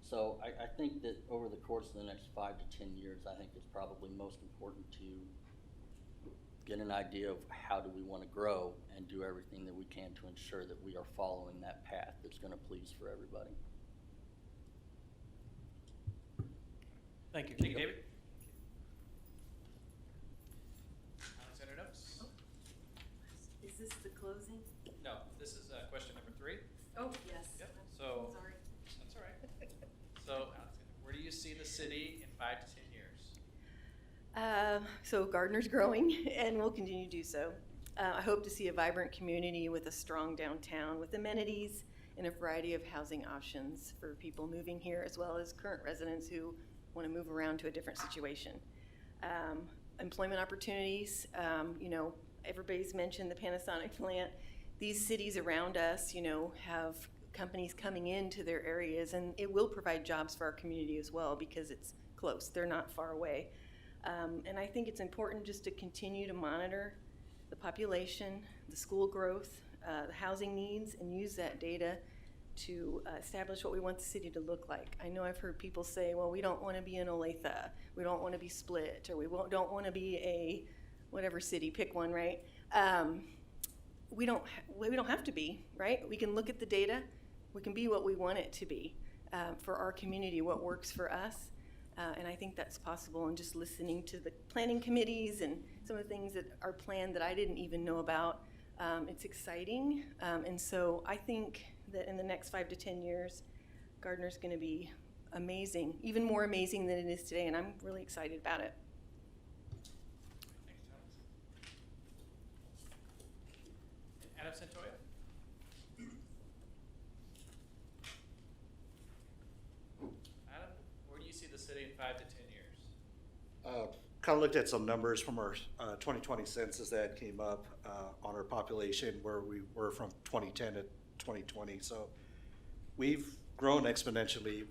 So I think that over the course of the next 5 to 10 years, I think it's probably most important to get an idea of how do we want to grow and do everything that we can to ensure that we are following that path that's going to please for everybody. Thank you. Thank you, David. Alexander Notes? Is this the closing? No, this is question number 3. Oh, yes. Yep, I'm so- sorry. That's all right. So, Alexander, where do you see the city in 5 to 10 years? So Gardner's growing and will continue to do so. I hope to see a vibrant community with a strong downtown with amenities and a variety of housing options for people moving here, as well as current residents who want to move around to a different situation. Employment opportunities, you know, everybody's mentioned the Panasonic plant. These cities around us, you know, have companies coming into their areas, and it will provide jobs for our community as well because it's close. They're not far away. And I think it's important just to continue to monitor the population, the school growth, the housing needs, and use that data to establish what we want the city to look like. I know I've heard people say, well, we don't want to be in Olathe, we don't want to be Split, or we don't want to be a whatever city, pick one, right? We don't have to be, right? We can look at the data, we can be what we want it to be for our community, what works for us. And I think that's possible, and just listening to the planning committees and some of the things that are planned that I didn't even know about. It's exciting, and so I think that in the next 5 to 10 years, Gardner's going to be amazing, even more amazing than it is today, and I'm really excited about it. Thanks, Thomas. Adam Sentoyo? Adam, where do you see the city in 5 to 10 years? Kind of looked at some numbers from our 2020 census that came up on our population, where we were from 2010 to 2020. So we've grown exponentially.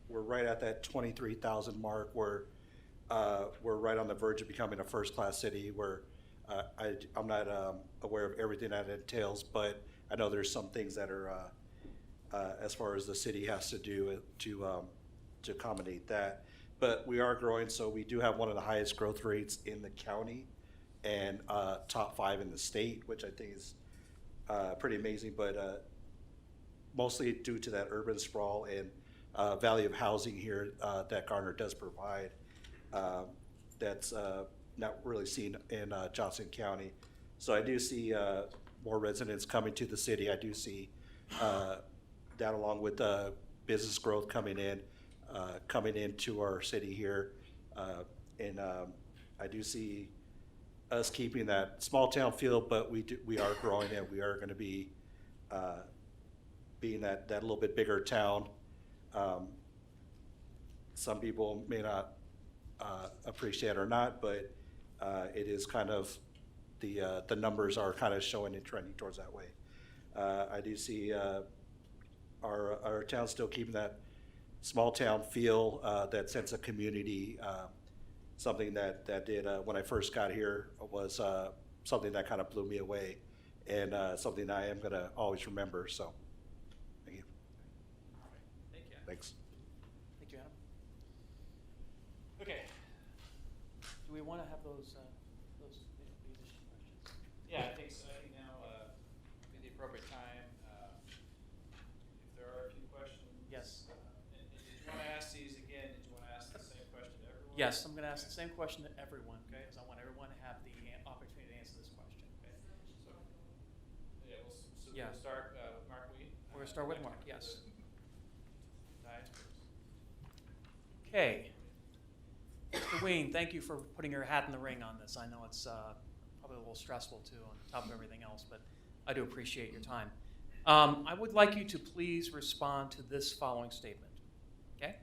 We're right at that 23,000 mark, where we're right on the verge of becoming a first-class city, where I'm not aware of everything that entails, but I know there's some things that are as far as the city has to do to accommodate that. But we are growing, so we do have one of the highest growth rates in the county and top 5 in the state, which I think is pretty amazing. But mostly due to that urban sprawl and value of housing here that Gardner does provide. That's not really seen in Johnson County. So I do see more residents coming to the city. I do see that along with business growth coming into our city here. And I do see us keeping that small town feel, but we are growing and we are going to be being that little bit bigger town. Some people may not appreciate it or not, but it is kind of the numbers are kind of showing and trending towards that way. I do see our town still keeping that small town feel, that sense of community. Something that did when I first got here was something that kind of blew me away, and something that I am going to always remember. So, thank you. Thank you. Thanks. Thank you, Adam. Okay. Do we want to have those musician questions? Yeah, I think so. I think now would be the appropriate time. If there are a few questions. Yes. And did you want to ask these again? Did you want to ask the same question to everyone? Yes, I'm going to ask the same question to everyone, okay? Because I want everyone to have the opportunity to answer this question, okay? So, yeah, Yeah. we'll start with Mark Wee. We're going to start with Mark, yes. Diane first. Okay. Mr. Ween, thank you for putting your hat in the ring on this. I know it's probably a little stressful too on top of everything else, but I do appreciate your time. I would like you to please respond to this following statement, okay?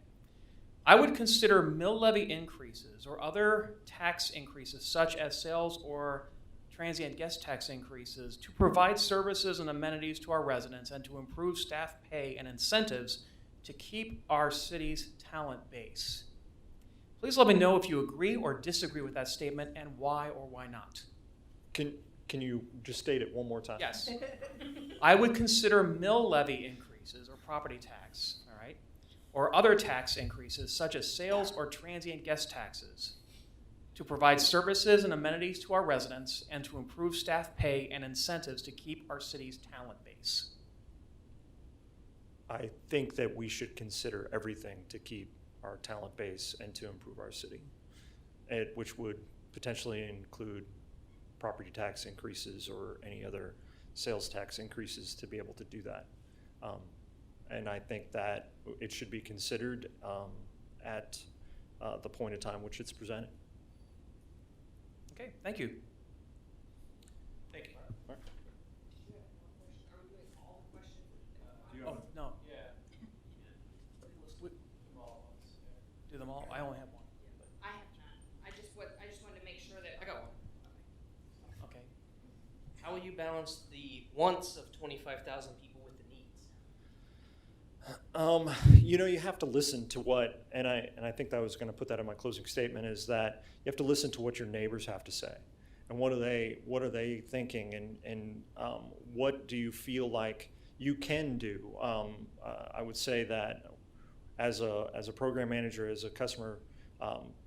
I would consider mill levy increases or other tax increases such as sales or transient guest tax increases to provide services and amenities to our residents and to improve staff pay and incentives to keep our city's talent base. Please let me know if you agree or disagree with that statement and why or why not. Can you just state it one more time? Yes. I would consider mill levy increases or property tax, all right, or other tax increases such as sales or transient guest taxes to provide services and amenities to our residents and to improve staff pay and incentives to keep our city's talent base. I think that we should consider everything to keep our talent base and to improve our city, which would potentially include property tax increases or any other sales tax increases to be able to do that. And I think that it should be considered at the point in time which it's presented. Okay, thank you. Thank you. Mark? Oh, no, Yeah. We- Them all at once, yeah. do them all. I only have one. I have none. I just wanted to make sure that. I got one. Okay. How will you balance the wants of 25,000 people with the needs? You have to listen to what, and I think that I was going to put that in my closing statement, is that you have to listen to what your neighbors have to say, and what are they thinking, and what do you feel like you can do. I would say that as a program manager, as a customer,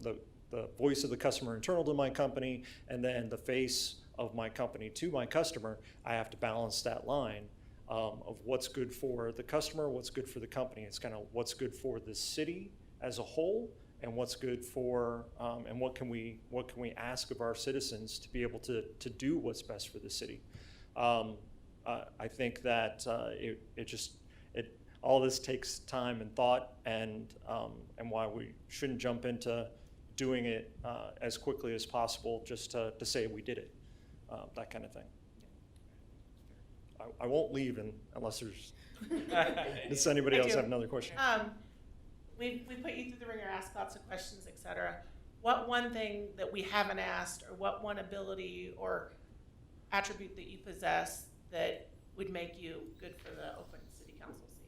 the voice of the customer internal to my company, and then the face of my company to my customer, I have to balance that line of what's good for the customer, what's good for the company. It's kind of what's good for the city as a whole, and what's good for, and what can we ask of our citizens to be able to do what's best for the city. I think that all this takes time and thought, and why we shouldn't jump into doing it as quickly as possible just to say we did it, that kind of thing. I won't leave unless does anybody else have another question? We put you through the ringer, asked lots of questions, et cetera. What one thing that we haven't asked, or what one ability or attribute that you possess that would make you good for the open city council seat?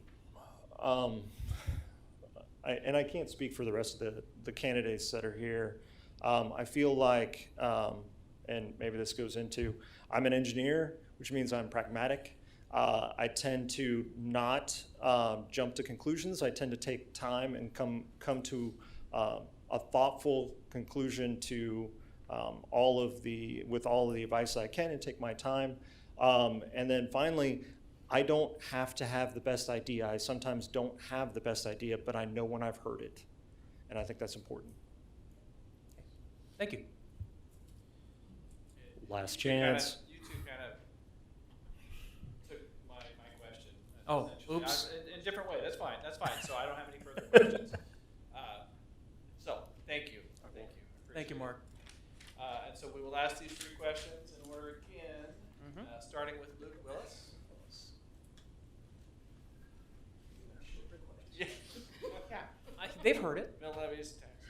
I can't speak for the rest of the candidates that are here. I feel like, and maybe this goes into, I'm an engineer, which means I'm pragmatic. I tend to not jump to conclusions. I tend to take time and come to a thoughtful conclusion to all of the advice I can, and take my time. And then finally, I don't have to have the best idea. I sometimes don't have the best idea, but I know when I've heard it. And I think that's important. Thank you. Last You two kinda- chance. You two kind of took my question. Oh, essentially. oops. In a different way, that's fine, so I don't have any further questions. So, thank you, thank you. Thank you, Mark. And so we will ask these 3 questions in order again, Mhm. Starting with Luke Willis. Yeah. Yeah. They've heard it. Mill levies, taxes,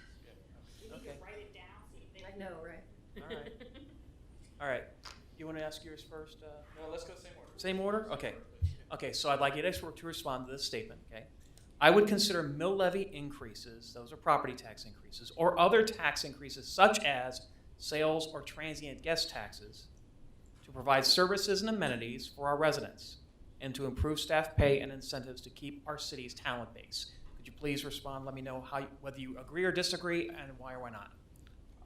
yeah. Okay. Write it down so they I know, right? All right. All right. You want to ask yours first? No, let's go same order. Same order? Okay. Okay, so I'd like you to respond to this statement, okay? I would consider mill levy increases, those are property tax increases, or other tax increases such as sales or transient guest taxes to provide services and amenities for our residents and to improve staff pay and incentives to keep our city's talent base. Could you please respond? Let me know whether you agree or disagree and why or why not.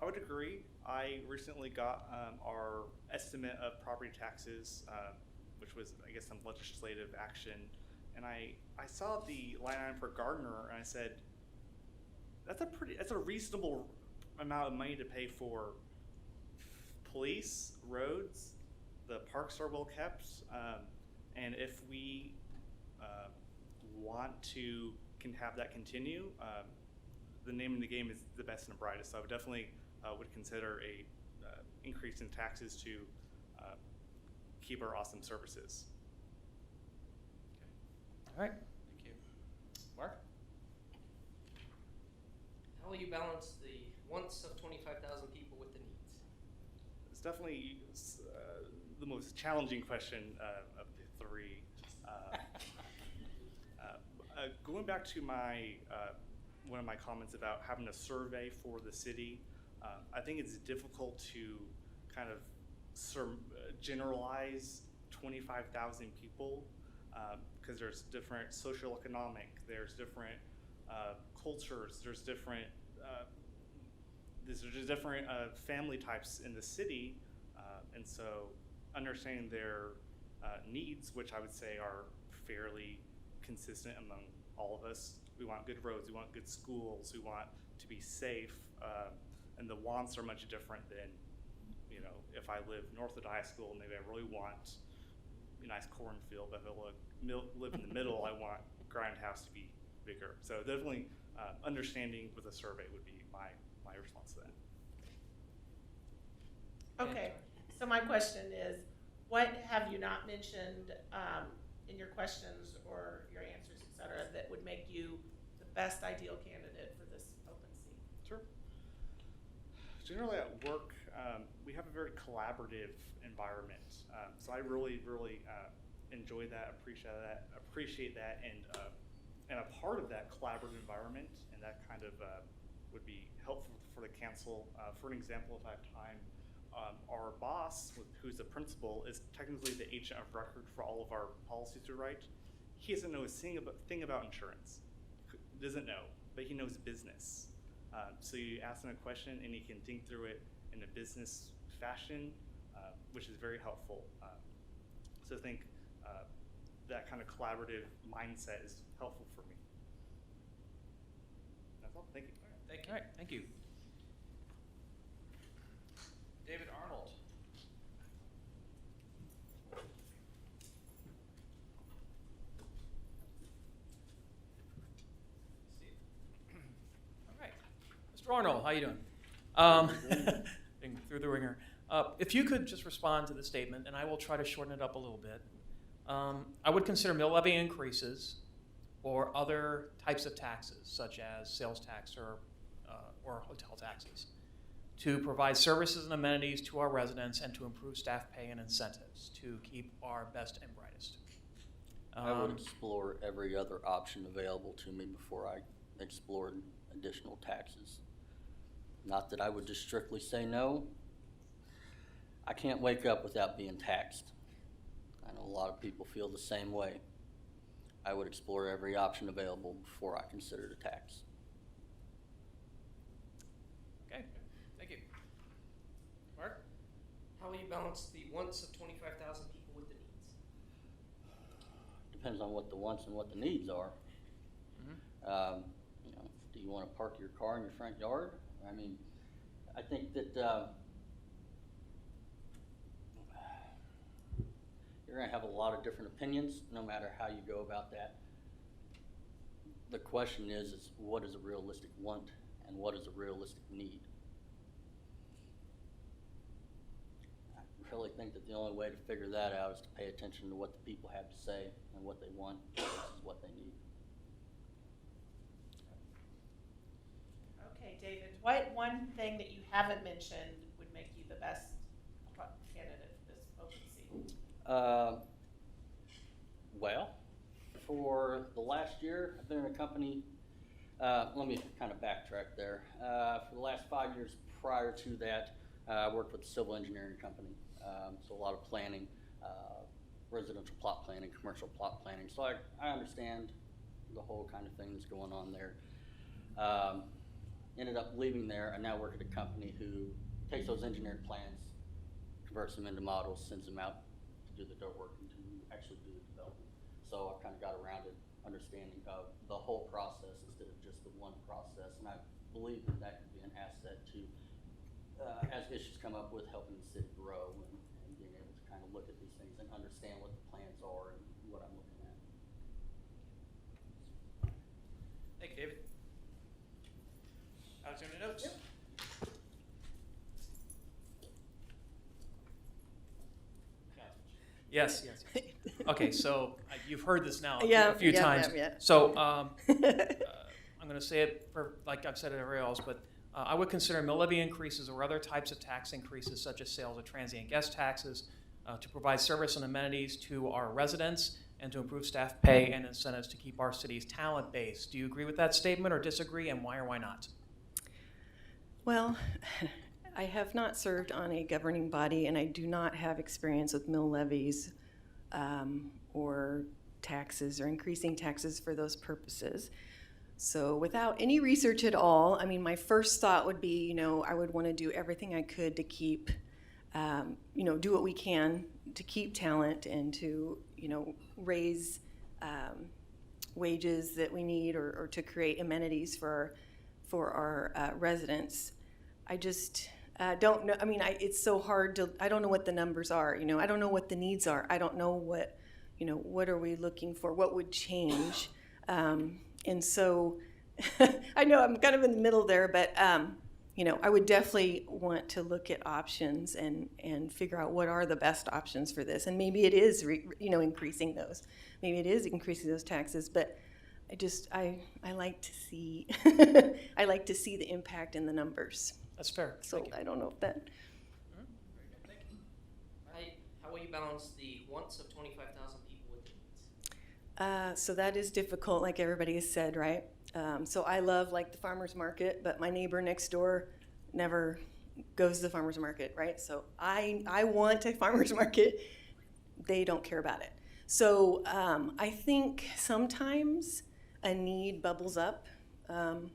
I would agree. I recently got our estimate of property taxes, which was, I guess, some legislative action, and I saw the line item for Gardner, and I said, that's a reasonable amount of money to pay for police, roads, the parks are well kept, and if we want to have that continue, the name of the game is the best and the brightest. So I would definitely would consider a increase in taxes to keep our awesome services. All right. Thank you. Mark? How will you balance the wants of 25,000 people with the needs? It's definitely the most challenging question of the 3. Going back to my one of my comments about having a survey for the city, I think it's difficult to kind of generalize 25,000 people because there's different socioeconomic, there's different cultures, there's different family types in the city, and so understanding their needs, which I would say are fairly consistent among all of us. We want good roads, we want good schools, we want to be safe, and the wants are much different than, you know, if I live north of the high school, maybe I really want a nice cornfield, but if I live in the middle, I want Grindhouse to be bigger. So definitely understanding with a survey would be my response to that. Okay, so my question is, what have you not mentioned in your questions or your answers, et cetera, that would make you the best ideal candidate for this open seat? Sure. Generally at work, we have a very collaborative environment. So I really enjoy that, appreciate that, and a part of that collaborative environment, and that kind of would be helpful for the council. For an example, if I have time, our boss, who's the principal, is technically the agent of record for all of our policies we write. He doesn't know a thing about insurance. Doesn't know, but he knows business. So you ask him a question and he can think through it in a business fashion, which is very helpful. So I think that kind of collaborative mindset is helpful for me. That's all. Thank you. Thank you. All right. Thank you. David Arnold. All right. Mr. Arnold, how you doing? Being through the ringer. If you could just respond to the statement, and I will try to shorten it up a little bit. I would consider mill levy increases or other types of taxes, such as sales tax or hotel taxes, to provide services and amenities to our residents and to improve staff pay and incentives to keep our best and brightest. I would explore every other option available to me before I explored additional taxes. Not that I would just strictly say no. I can't wake up without being taxed. I know a lot of people feel the same way. I would explore every option available before I considered a tax. Okay, thank you. Mark? How will you balance the wants of 25,000 people with the needs? depends on what the wants and what the needs are. Mhm. You know, do you want to park your car in your front yard? I mean, I think that you're going to have a lot of different opinions, no matter how you go about that. The question is what is a realistic want and what is a realistic need? I really think that the only way to figure that out is to pay attention to what the people have to say and what they want versus what they need. Okay, David, what one thing that you haven't mentioned would make you the best candidate for this open seat? Well, for the last year, I've been in a company, let me kind of backtrack there. For the last 5 years prior to that, I worked with a civil engineering company. So a lot of planning, residential plot planning, commercial plot planning. So I understand the whole kind of thing that's going on there. Ended up leaving there and now work at a company who takes those engineered plans, converts them into models, sends them out to do the dirt work and to actually do the development. So I've kind of got a rounded understanding of the whole process instead of just the one process. And I believe that that could be an asset to, as issues come up with helping the city grow and being able to kind of look at these things and understand what the plans are and what I'm looking at. Thank you, David. Alexander Notes? Yes. Okay, so you've heard this now a few times. Yeah. So I'm going to say it for, like I've said it everywhere else, but I would consider mill levy increases or other types of tax increases such as sales of transient guest taxes to provide service and amenities to our residents and to improve staff pay and incentives to keep our city's talent base. Do you agree with that statement or disagree, and why or why not? Well, I have not served on a governing body, and I do not have experience with mill levies or taxes or increasing taxes for those purposes. So without any research at all, I mean, my first thought would be, I would want to do everything I could to keep, do what we can to keep talent and to, raise wages that we need or to create amenities for our residents. I just don't know. I mean, it's so hard to, I don't know what the numbers are, I don't know what the needs are. I don't know what are we looking for? What would change? And so I know I'm kind of in the middle there, but, I would definitely want to look at options and figure out what are the best options for this. And maybe it is, increasing those. Maybe it is increasing those taxes, but I like to see, I like to see the impact in the numbers. That's fair. So I don't know if that. Very good, thank you. How will you balance the wants of 25,000 people with the needs? So that is difficult, like everybody has said, right? So I love the farmer's market, but my neighbor next door never goes to the farmer's market, right? So I want a farmer's market. They don't care about it. So I think sometimes a need bubbles up.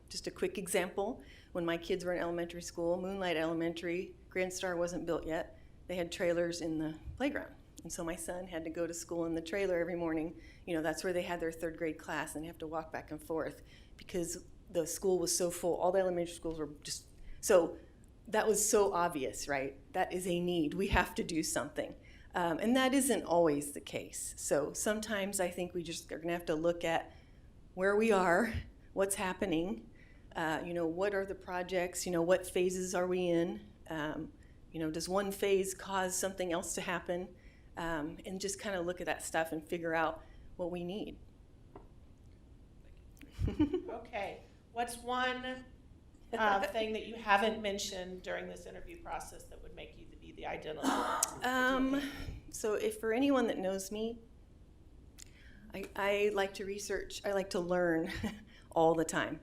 Just a quick example. When my kids were in elementary school, Moonlight Elementary, Grand Star wasn't built yet. They had trailers in the playground. And so my son had to go to school in the trailer every morning. That's where they had their third grade class, and they have to walk back and forth because the school was so full. All the elementary schools were just, so that was so obvious, right? That is a need. We have to do something. And that isn't always the case. So sometimes I think we just are gonna have to look at where we are, what's happening, what are the projects, what phases are we in? Does one phase cause something else to happen? And just kind of look at that stuff and figure out what we need. Okay, what's one thing that you haven't mentioned during this interview process that would make you be the ideal candidate? So if for anyone that knows me, I like to research, I like to learn all the time,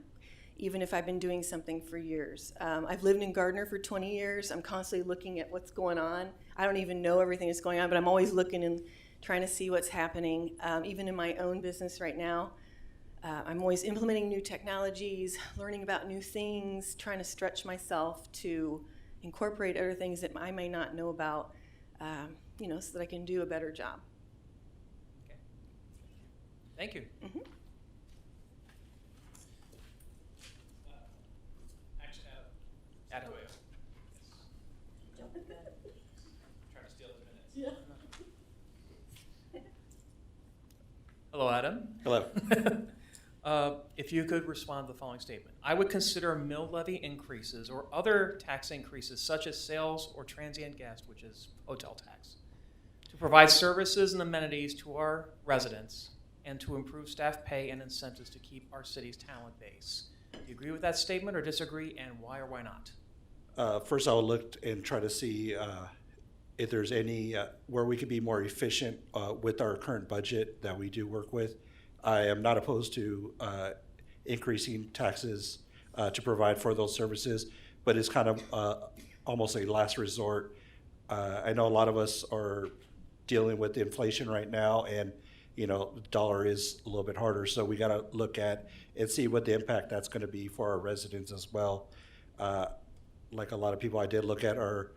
even if I've been doing something for years. I've lived in Gardner for 20 years. I'm constantly looking at what's going on. I don't even know everything that's going on, but I'm always looking and trying to see what's happening. Even in my own business right now, I'm always implementing new technologies, learning about new things, trying to stretch myself to incorporate other things that I may not know about, so that I can do a better job. Thank you. Mhm. Actually, Adam. Sentoyo. Trying to steal his minutes. Hello, Adam. Hello. If you could respond to the following statement. I would consider mill levy increases or other tax increases such as sales or transient guest, which is hotel tax, to provide services and amenities to our residents and to improve staff pay and incentives to keep our city's talent base. Do you agree with that statement or disagree, and why or why not? First, I will look and try to see if there's any where we could be more efficient with our current budget that we do work with. I am not opposed to increasing taxes to provide for those services, but it's kind of almost a last resort. I know a lot of us are dealing with inflation right now, and the dollar is a little bit harder, so we got to look at and see what the impact that's going to be for our residents as well. Like a lot of people, I did look at our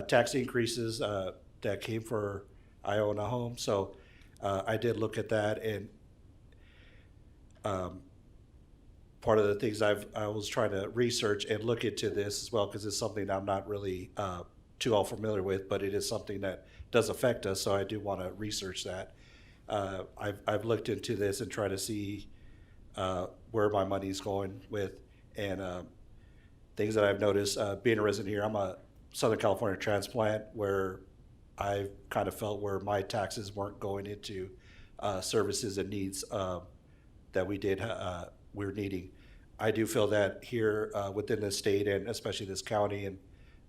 tax increases that came for I own a home, so I did look at that, and part of the things I was trying to research and look into this as well, because it's something I'm not really too all familiar with, but it is something that does affect us, so I do want to research that. I've looked into this and try to see where my money's going with, and things that I've noticed being a resident here. I'm a Southern California transplant, where I kind of felt where my taxes weren't going into services and needs that we're needing. I do feel that here within the state, and especially this county, and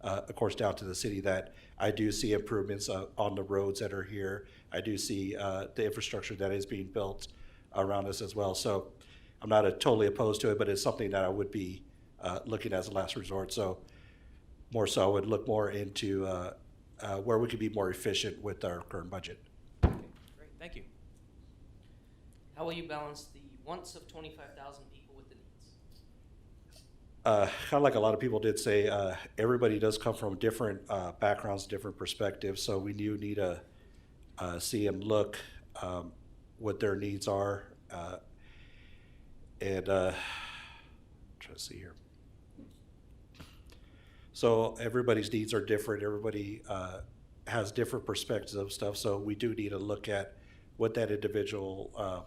of course down to the city, that I do see improvements on the roads that are here. I do see the infrastructure that is being built around us as well. So I'm not totally opposed to it, but it's something that I would be looking as a last resort. So more so, I would look more into where we could be more efficient with our current budget. Okay, great, thank you. How will you balance the wants of 25,000 people with the needs? Kind of like a lot of people did say, everybody does come from different backgrounds, different perspectives, so we do need to see and look what their needs are. And try to see here. So everybody's needs are different. Everybody has different perspectives of stuff, so we do need to look at what that individual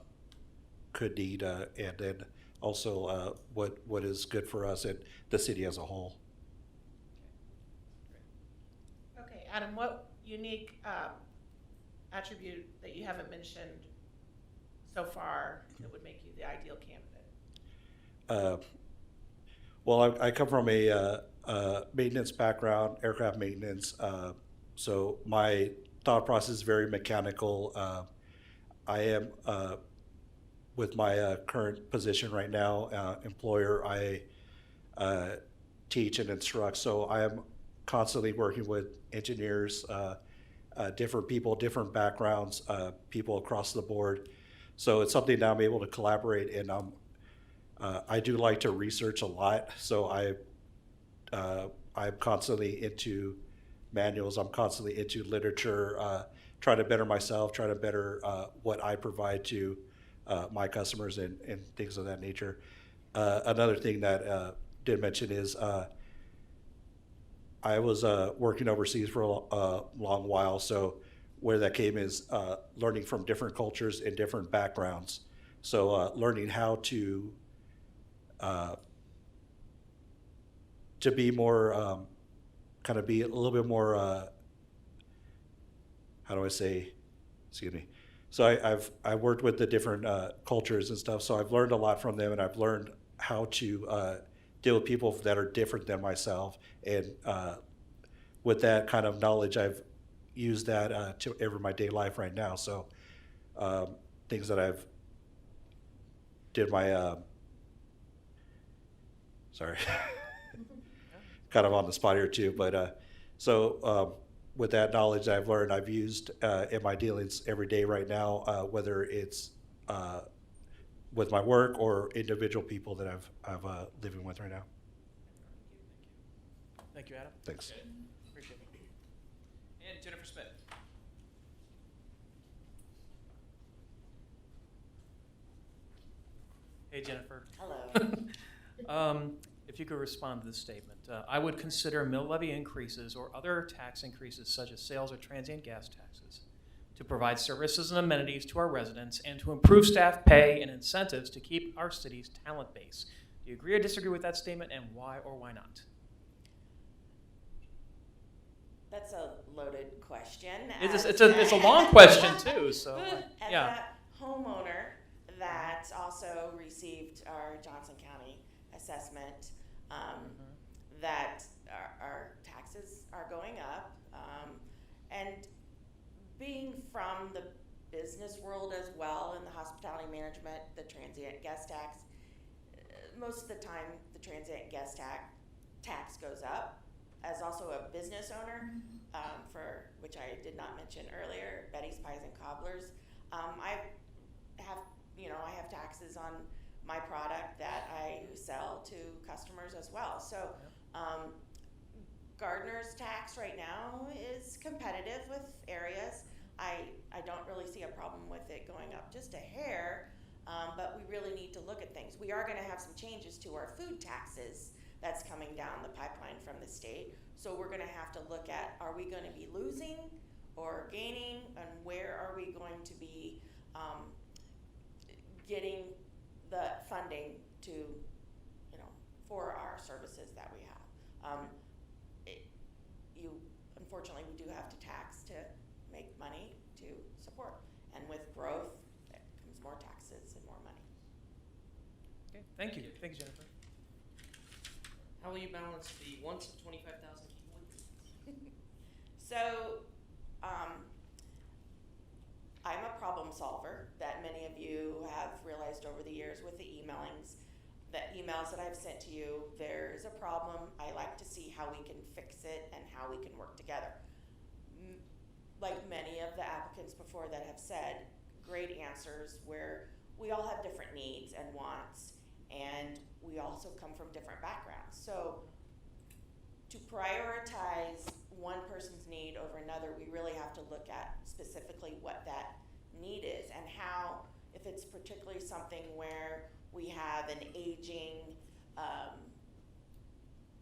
could need, and then also what is good for us and the city as a whole. Okay, Adam, what unique attribute that you haven't mentioned so far that would make you the ideal candidate? Well, I come from a maintenance background, aircraft maintenance, so my thought process is very mechanical. I am, with my current position right now, employer, I teach and instruct, so I am constantly working with engineers, different people, different backgrounds, people across the board. So it's something that I'm able to collaborate, and I do like to research a lot, so I'm constantly into manuals, I'm constantly into literature, trying to better myself, trying to better what I provide to my customers and things of that nature. Another thing that did mention is I was working overseas for a long while, so where that came is learning from different cultures and different backgrounds. So learning how to be more, kind of be a little bit more, how do I say, excuse me. So I've worked with the different cultures and stuff, so I've learned a lot from them, and I've learned how to deal with people that are different than myself. And with that kind of knowledge, I've used that to everyday life right now. So things that I've did my, sorry, kind of on the spot here too, but so with that knowledge that I've learned, I've used in my dealings every day right now, whether it's with my work or individual people that I'm living with right now. Thank you, Adam. Thanks. Okay. Appreciate it. And Jennifer Smith. Hey, Jennifer. Hello. If you could respond to this statement. I would consider mill levy increases or other tax increases such as sales or transient gas taxes to provide services and amenities to our residents and to improve staff pay and incentives to keep our city's talent base. Do you agree or disagree with that statement, and why or why not? That's a loaded question. It's a long question too, so As yeah. a homeowner that also received our Johnson County assessment, that our taxes are going up, and being from the business world as well in the hospitality management, the transient guest tax, most of the time the transient guest tax goes up. As also a business owner, for which I did not mention earlier, Betty's Pies and Cobblers, I have taxes on my product that I sell to customers as well. So Gardner's tax right now is competitive with areas. I don't really see a problem with it going up just a hair, but we really need to look at things. We are going to have some changes to our food taxes that's coming down the pipeline from the state. So we're going to have to look at, are we going to be losing or gaining, and where are we going to be getting the funding to, for our services that we have. Unfortunately, we do have to tax to make money to support. And with growth, there comes more taxes and more money. Okay, thank you. Thank you, Jennifer. How will you balance the wants of 25,000 people? So, I'm a problem solver that many of you have realized over the years with the emails that I've sent to you. There's a problem. I like to see how we can fix it and how we can work together. Like many of the applicants before that have said, great answers where we all have different needs and wants, and we also come from different backgrounds. So to prioritize one person's need over another, we really have to look at specifically what that need is and how, if it's particularly something where we have an aging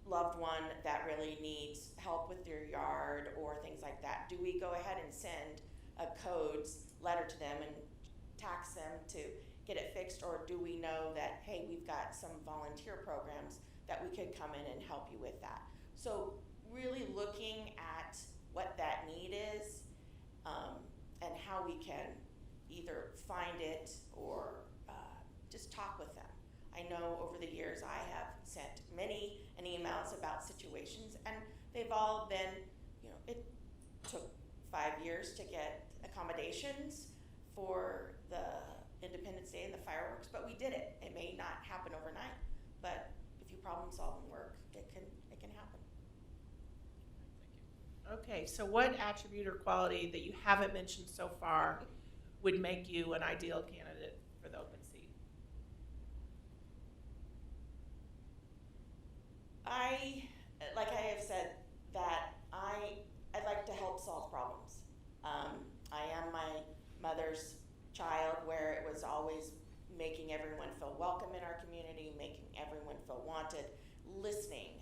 loved one that really needs help with their yard or things like that, do we go ahead and send a codes letter to them and tax them to get it fixed, or do we know that, hey, we've got some volunteer programs that we could come in and help you with that? So really looking at what that need is and how we can either find it or just talk with them. I know over the years I have sent many emails about situations, and they've all been, it took 5 years to get accommodations for the Independence Day and the fireworks, but we did it. It may not happen overnight, but if you problem solve and work, it can happen. Okay, so what attribute or quality that you haven't mentioned so far would make you an ideal candidate for the open seat? Like I have said, that I'd like to help solve problems. I am my mother's child, where it was always making everyone feel welcome in our community, making everyone feel wanted, listening.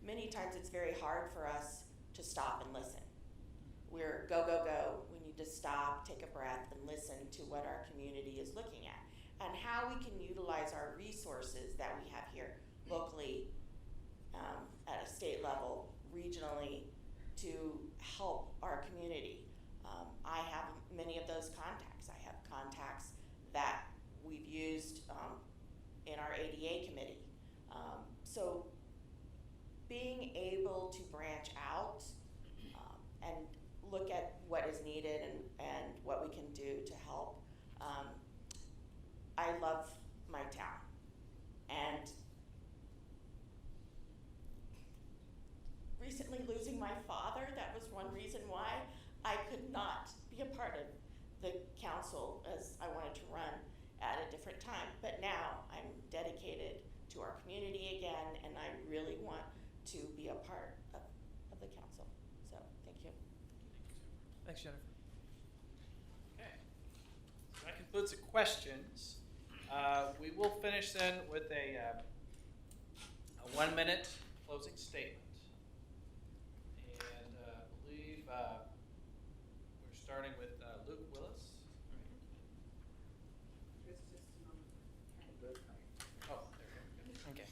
Many times it's very hard for us to stop and listen. We're go, go, go. We need to stop, take a breath, and listen to what our community is looking at and how we can utilize our resources that we have here locally, at a state level, regionally, to help our community. I have many of those contacts. I have contacts that we've used in our ADA committee. So being able to branch out and look at what is needed and what we can do to help. I love my town, and recently losing my father, that was one reason why I could not be a part of the council, as I wanted to run at a different time. But now I'm dedicated to our community again, and I really want to be a part of the council. So thank you. Thanks, Jennifer. Okay. So that concludes the questions. We will finish then with a 1-minute closing statement. And I believe we're starting with Luke Willis. Oh, there we go. Okay.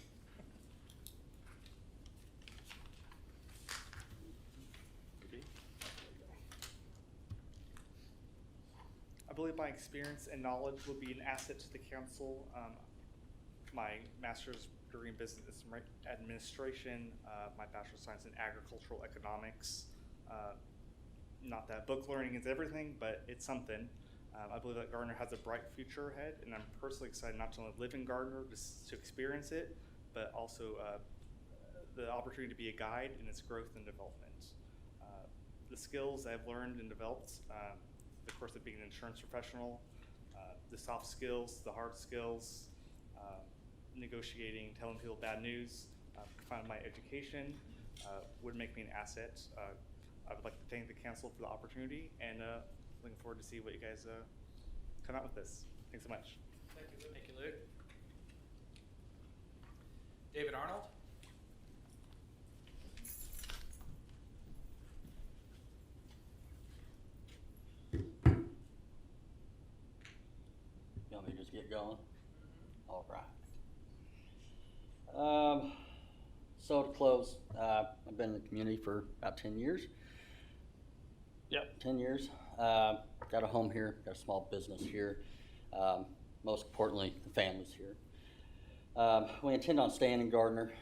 I believe my experience and knowledge will be an asset to the council. My master's degree in business administration, my bachelor's of science in agricultural economics. Not that book learning is everything, but it's something. I believe that Gardner has a bright future ahead, and I'm personally excited not to only live in Gardner just to experience it, but also the opportunity to be a guide in its growth and development. The skills I've learned and developed, the course of being an insurance professional, the soft skills, the hard skills, negotiating, telling people bad news, combined with my education, would make me an asset. I would like to thank the council for the opportunity, and looking forward to see what you guys come out with this. Thanks so much. Thank you, Luke. Thank you, Luke. David Arnold. You want me to just get going? All right. So to close, I've been in the community for about 10 years. Yep. 10 years. Got a home here, got a small business here. Most importantly, the family's here. We intend on staying in Gardner.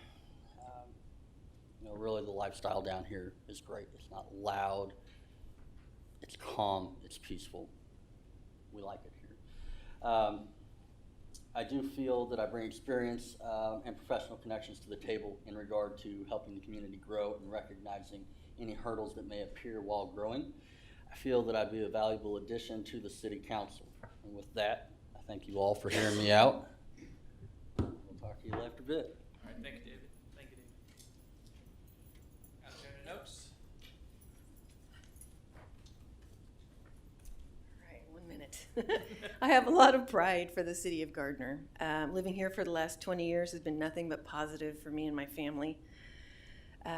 Really the lifestyle down here is great. It's not loud, it's calm, it's peaceful. We like it here. I do feel that I bring experience and professional connections to the table in regard to helping the community grow and recognizing any hurdles that may appear while growing. I feel that I'd be a valuable addition to the city council. And with that, I thank you all for hearing me out. We'll talk to you after a bit. All right, thank you, David. Thank you, David. Got your notes? All right, 1 minute. I have a lot of pride for the city of Gardner. Living here for the last 20 years has been nothing but positive for me and my family.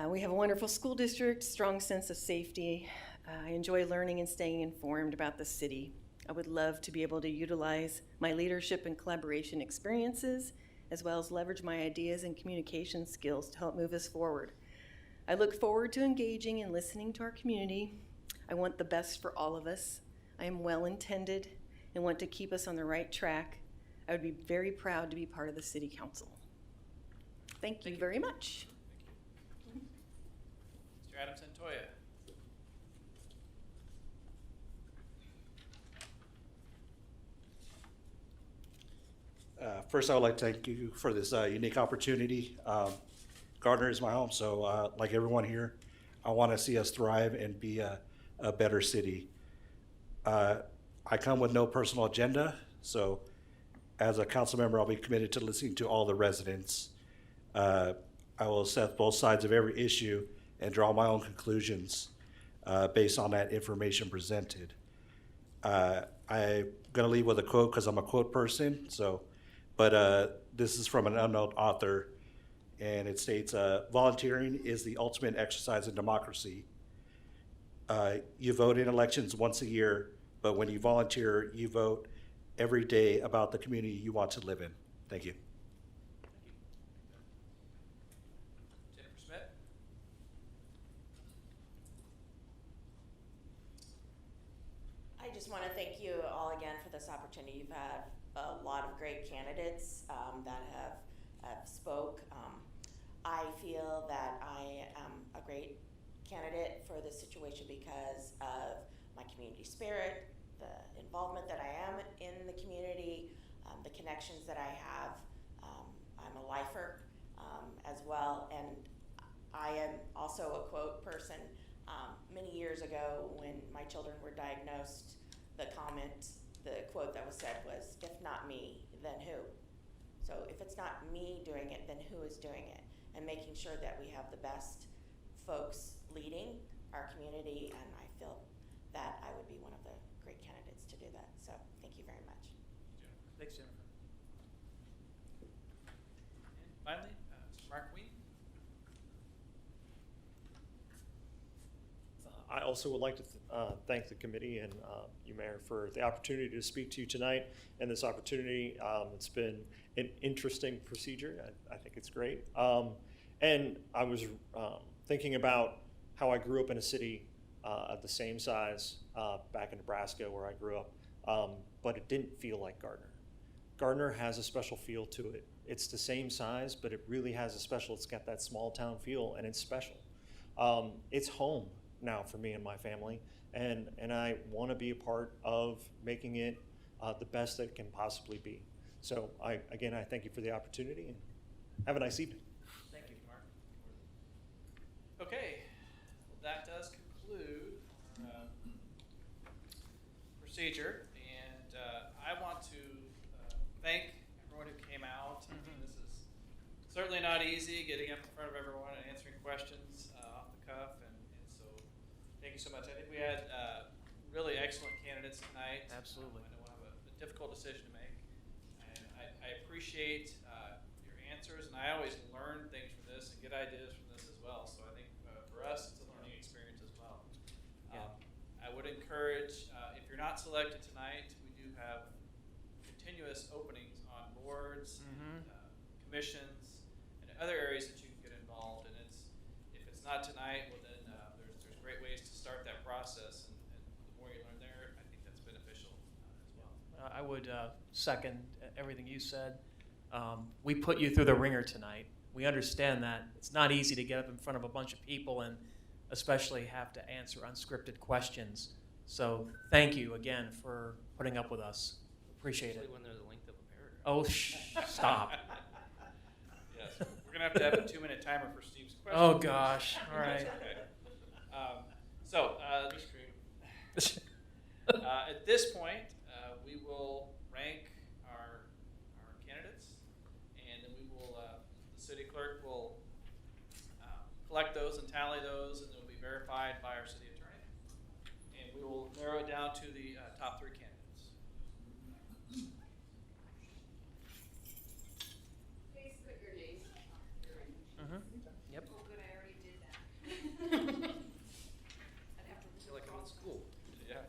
We have a wonderful school district, strong sense of safety. I enjoy learning and staying informed about the city. I would love to be able to utilize my leadership and collaboration experiences, as well as leverage my ideas and communication skills to help move us forward. I look forward to engaging and listening to our community. I want the best for all of us. I am well-intended and want to keep us on the right track. I would be very proud to be part of the city council. Thank you very much. Mr. Adam Sentoyo. First, I would like to thank you for this unique opportunity. Gardner is my home, so like everyone here, I want to see us thrive and be a better city. I come with no personal agenda, so as a council member, I'll be committed to listening to all the residents. I will assess both sides of every issue and draw my own conclusions based on that information presented. I'm gonna leave with a quote because I'm a quote person, but this is from an unknown author, and it states, volunteering is the ultimate exercise in democracy. You vote in elections once a year, but when you volunteer, you vote every day about the community you want to live in. Thank you. Jennifer Smith. I just want to thank you all again for this opportunity. You've had a lot of great candidates that have spoke. I feel that I am a great candidate for this situation because of my community spirit, the involvement that I am in the community, the connections that I have. I'm a lifer as well, and I am also a quote person. Many years ago when my children were diagnosed, the quote that was said was, "If not me, then who?" So if it's not me doing it, then who is doing it? And making sure that we have the best folks leading our community, and I feel that I would be one of the great candidates to do that. So thank you very much. Thanks, Jennifer. I also would like to thank the committee and you, Mayor, for the opportunity to speak to you tonight and this opportunity. It's been an interesting procedure. I think it's great. And I was thinking about how I grew up in a city of the same size back in Nebraska where I grew up, but it didn't feel like Gardner. Gardner has a special feel to it. It's the same size, but it really has a special, it's got that small town feel, and it's special. It's home now for me and my family, and I want to be a part of making it the best that it can possibly be. So I thank you for the opportunity, and have a nice evening. Thank you, Mark. Okay, well, that does conclude our procedure, and I want to thank everyone who came out. I mean, this is certainly not easy, getting up in front of everyone and answering questions off the cuff, and so thank you so much. I think we had really excellent candidates tonight. Absolutely. I know we'll have a difficult decision to make, and I appreciate your answers, and I always learn things from this and get ideas from this as well. So I think for us, it's a learning experience as well. I would encourage, if you're not selected tonight, we do have continuous openings on boards, commissions, and other areas that you can get involved. And if it's not tonight, well then there's great ways to start that process, and the more you learn there, I think that's beneficial as well. I would second everything you said. We put you through the ringer tonight. We understand that it's not easy to get up in front of a bunch of people and especially have to answer unscripted questions. So thank you again for putting up with us. Appreciate it. Especially when they're the length of a paragraph. Oh, stop. Yes, we're gonna have a 2-minute timer for Steve's question. Oh, gosh. All right. At this point, we will rank our candidates, and then we will, the city clerk will collect those and tally those, and they'll be verified by our city attorney. And we will narrow it down to the top 3 candidates. Please put your names up. Yep. Oh, good, I already did that. I'd have to I feel like I'm in school. Yeah.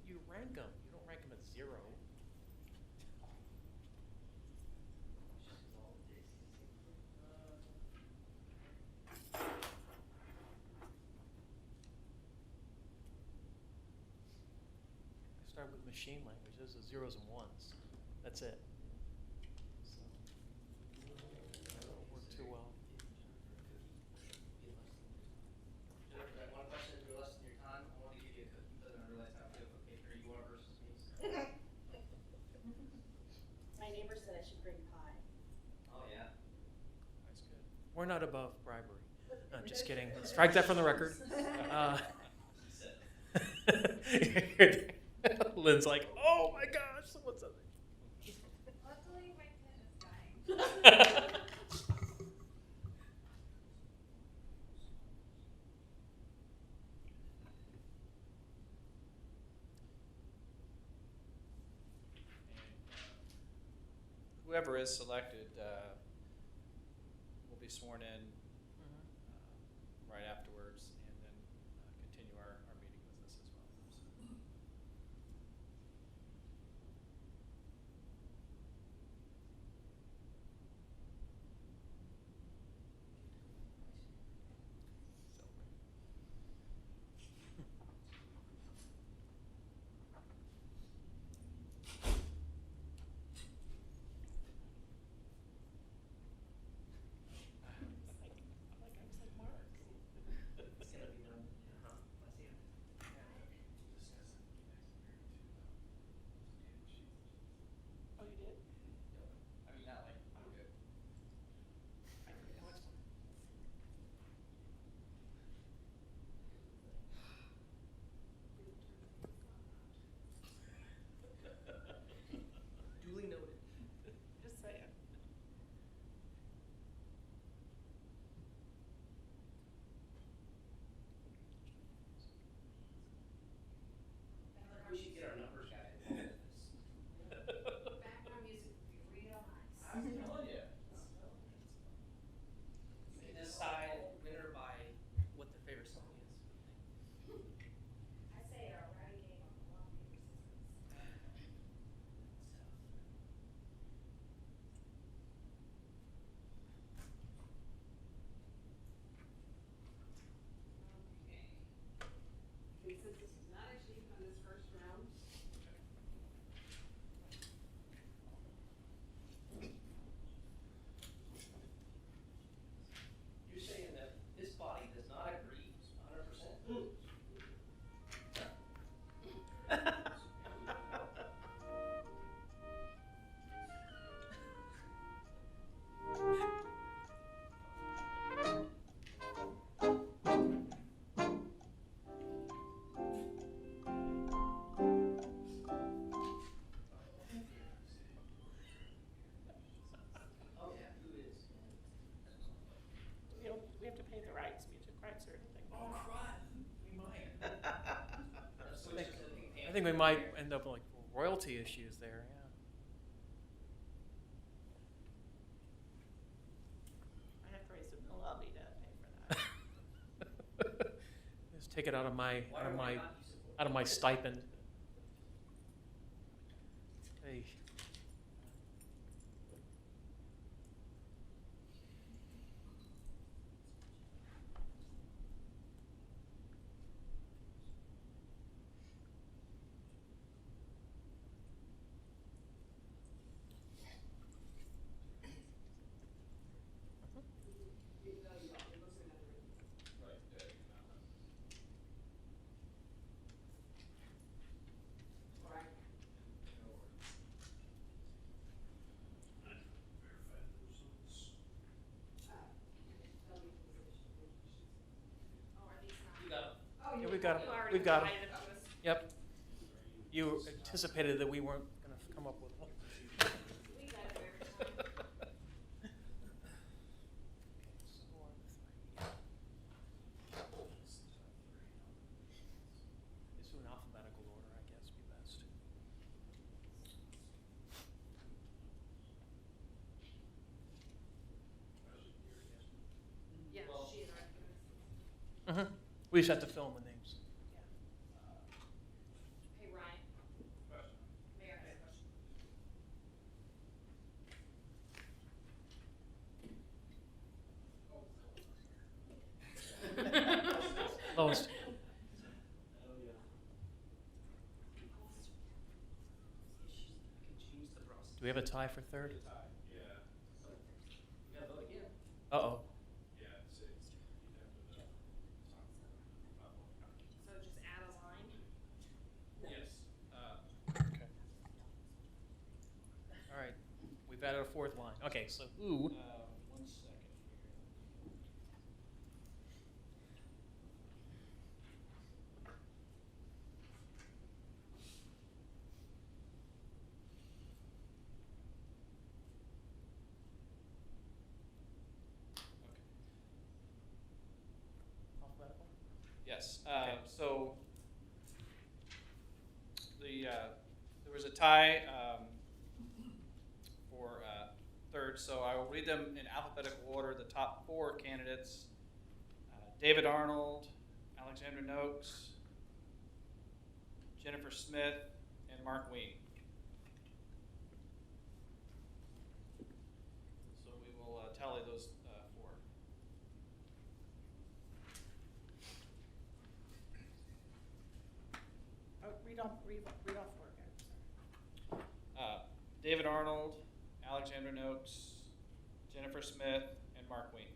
You rank them. You don't rank them at 0. I start with machine language. Those are 0s and 1s. That's it. So, that don't work too well. One question is less than your time. I want to give you a cookie, but I realize how to do a cookie. Are you want versus me? My neighbor said I should bring pie. Oh, yeah. That's good. We're not above bribery. No, just kidding. Strike that from the record. Lynn's like, oh my gosh, someone said that. Luckily, my pen is dying. Whoever is selected will be sworn in right afterwards, and then continue our meeting with this as well. I think we might end up with like royalty issues there, yeah. I have to raise a mill levy to pay for that. Just take it out of my, Why are we not using it? out of my stipend. Hey. You got it. Yeah, we've got 'em. You already We've got 'em. provided them to us. Yep. You anticipated that we weren't gonna come up with one. We got it every time. Just do an alphabetical order, I guess, be best. Yeah, Well- she had already given us. Mm-hmm. We just have to fill in the names. Hey, Ryan. Mayor, I have a question. Lowest. Do we have a tie for third? You gotta vote again. Uh-oh. So just add a line? Yes. Okay. All right, we've added a fourth line. Okay, so ooh. 1 second here. Alphabetical? Yes, Okay. so there was a tie for third, so I will read them in alphabetical order. The top 4 candidates, David Arnold, Alexander Noakes, Jennifer Smith, and Mark Ween. So we will tally those 4. Oh, read off four again, sorry. David Arnold, Alexander Noakes, Jennifer Smith, and Mark Ween.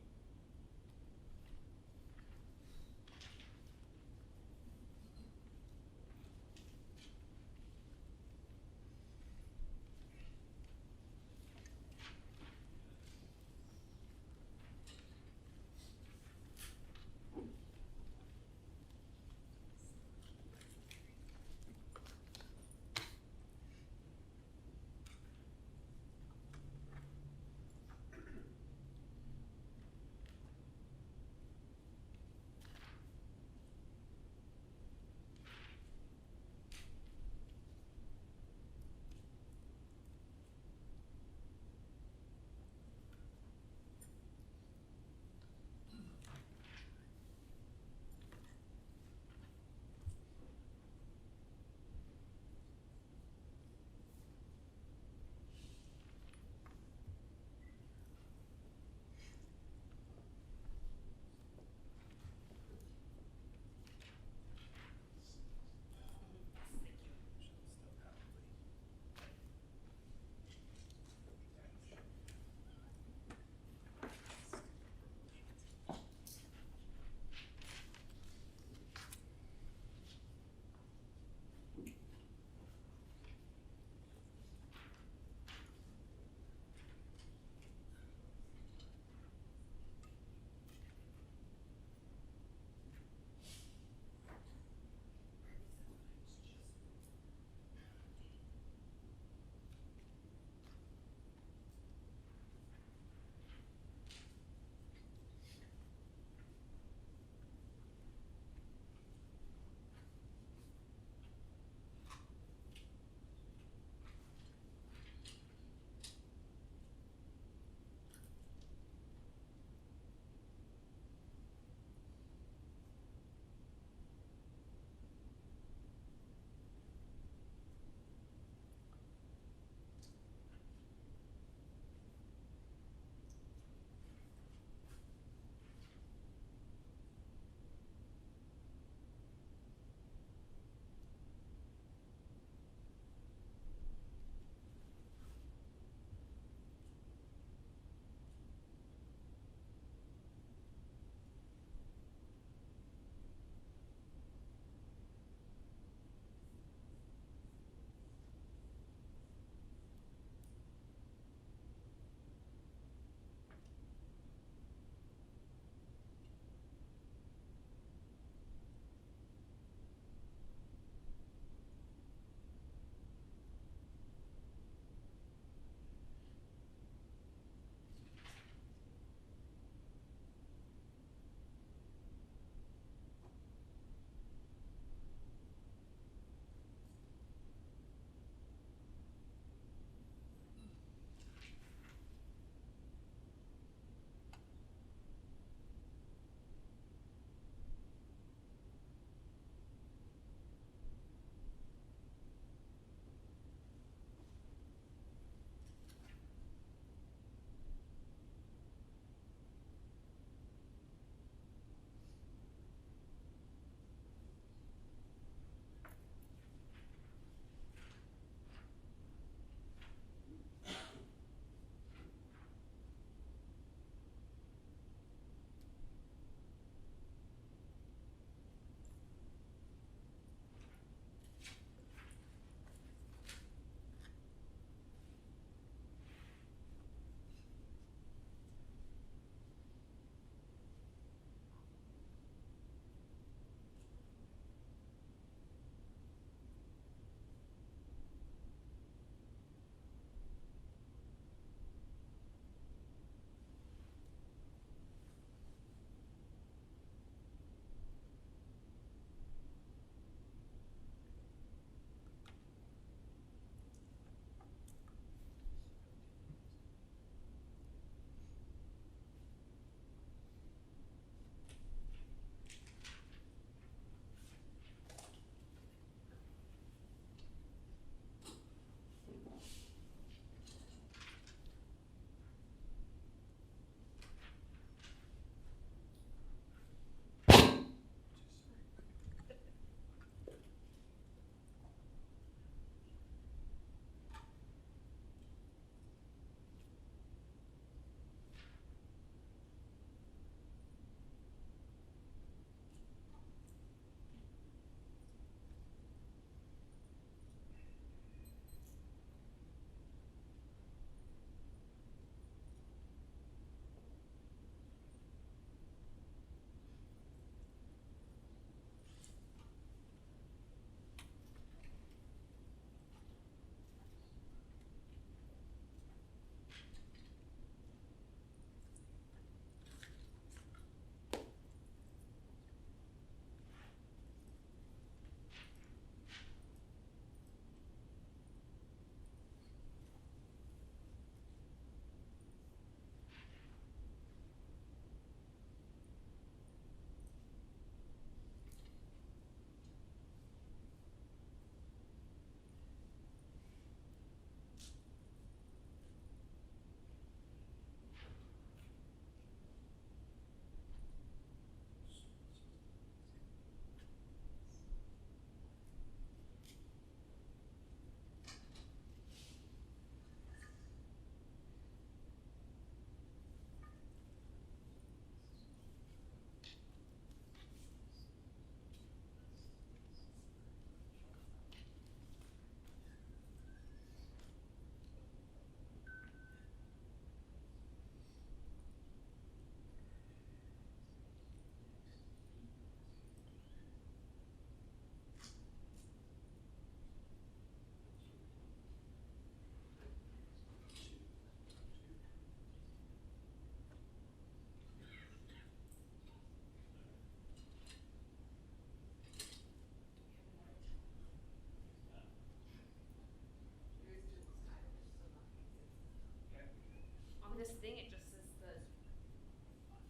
on this thing, it just says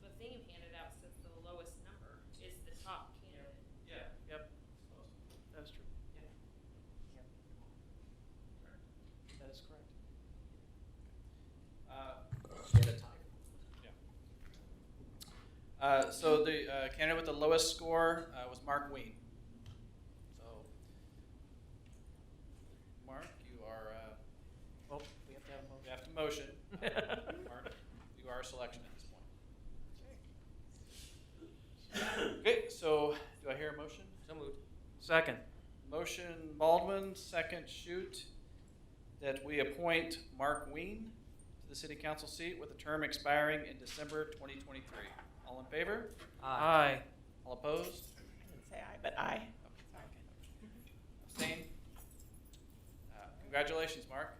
the thing you handed out says the lowest number is the top candidate. Yeah. Yep. That is true. Yeah. That is correct. So the candidate with the lowest score was Mark Ween. So, Mark, you are, Well, we have to have a motion. you have to motion. Mark, you are a selection at this point. Okay, so do I hear a motion? So moved. Second. Motion Baldwin, second Shoot, that we appoint Mark Ween to the city council seat with a term expiring in December 2023. All in favor? Aye. All opposed? I didn't say aye, but aye. Abstain? Congratulations, Mark.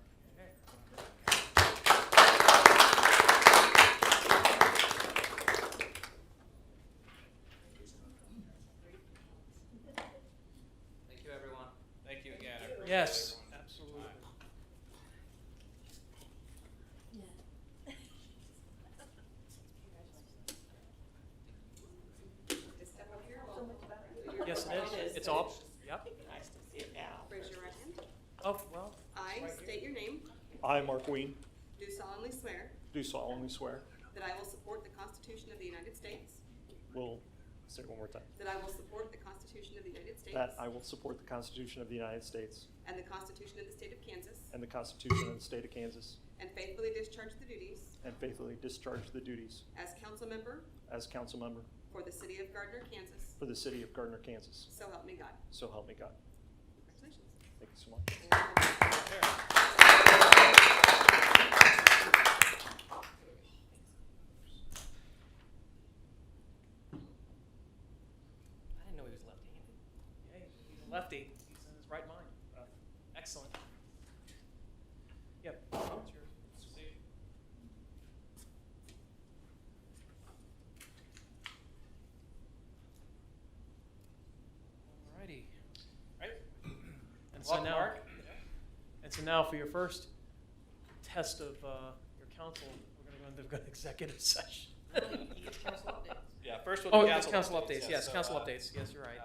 Thank you, everyone. Thank you again. I appreciate Yes, everyone's absolutely. time. Yes, it is. It's all, yep. Nice to see it now. Raise your right hand. Oh, well. I right here. state your name, I, Mark Ween, do solemnly swear do solemnly swear, that I will support the Constitution of the United States, will, say it one more time, that I will support the Constitution of the United States that I will support the Constitution of the United States and the Constitution of the State of Kansas, and the Constitution of the State of Kansas, and faithfully discharge the duties and faithfully discharge the duties as council member as council member for the city of Gardner, Kansas. for the city of Gardner, Kansas. So help me God. So help me God. Congratulations. Thank you so much. I didn't know he was left-handed. Yeah, he's a lefty. He's in his right mind. Excellent. Yep. It's yours. See? Alrighty. Right? And so Welcome, now, Mark. and so now for your first test of your council, we're going to go into executive session. Council updates. Yeah, first we'll Oh, do it's council council updates. Yes, So, council updates. Yes, you're right.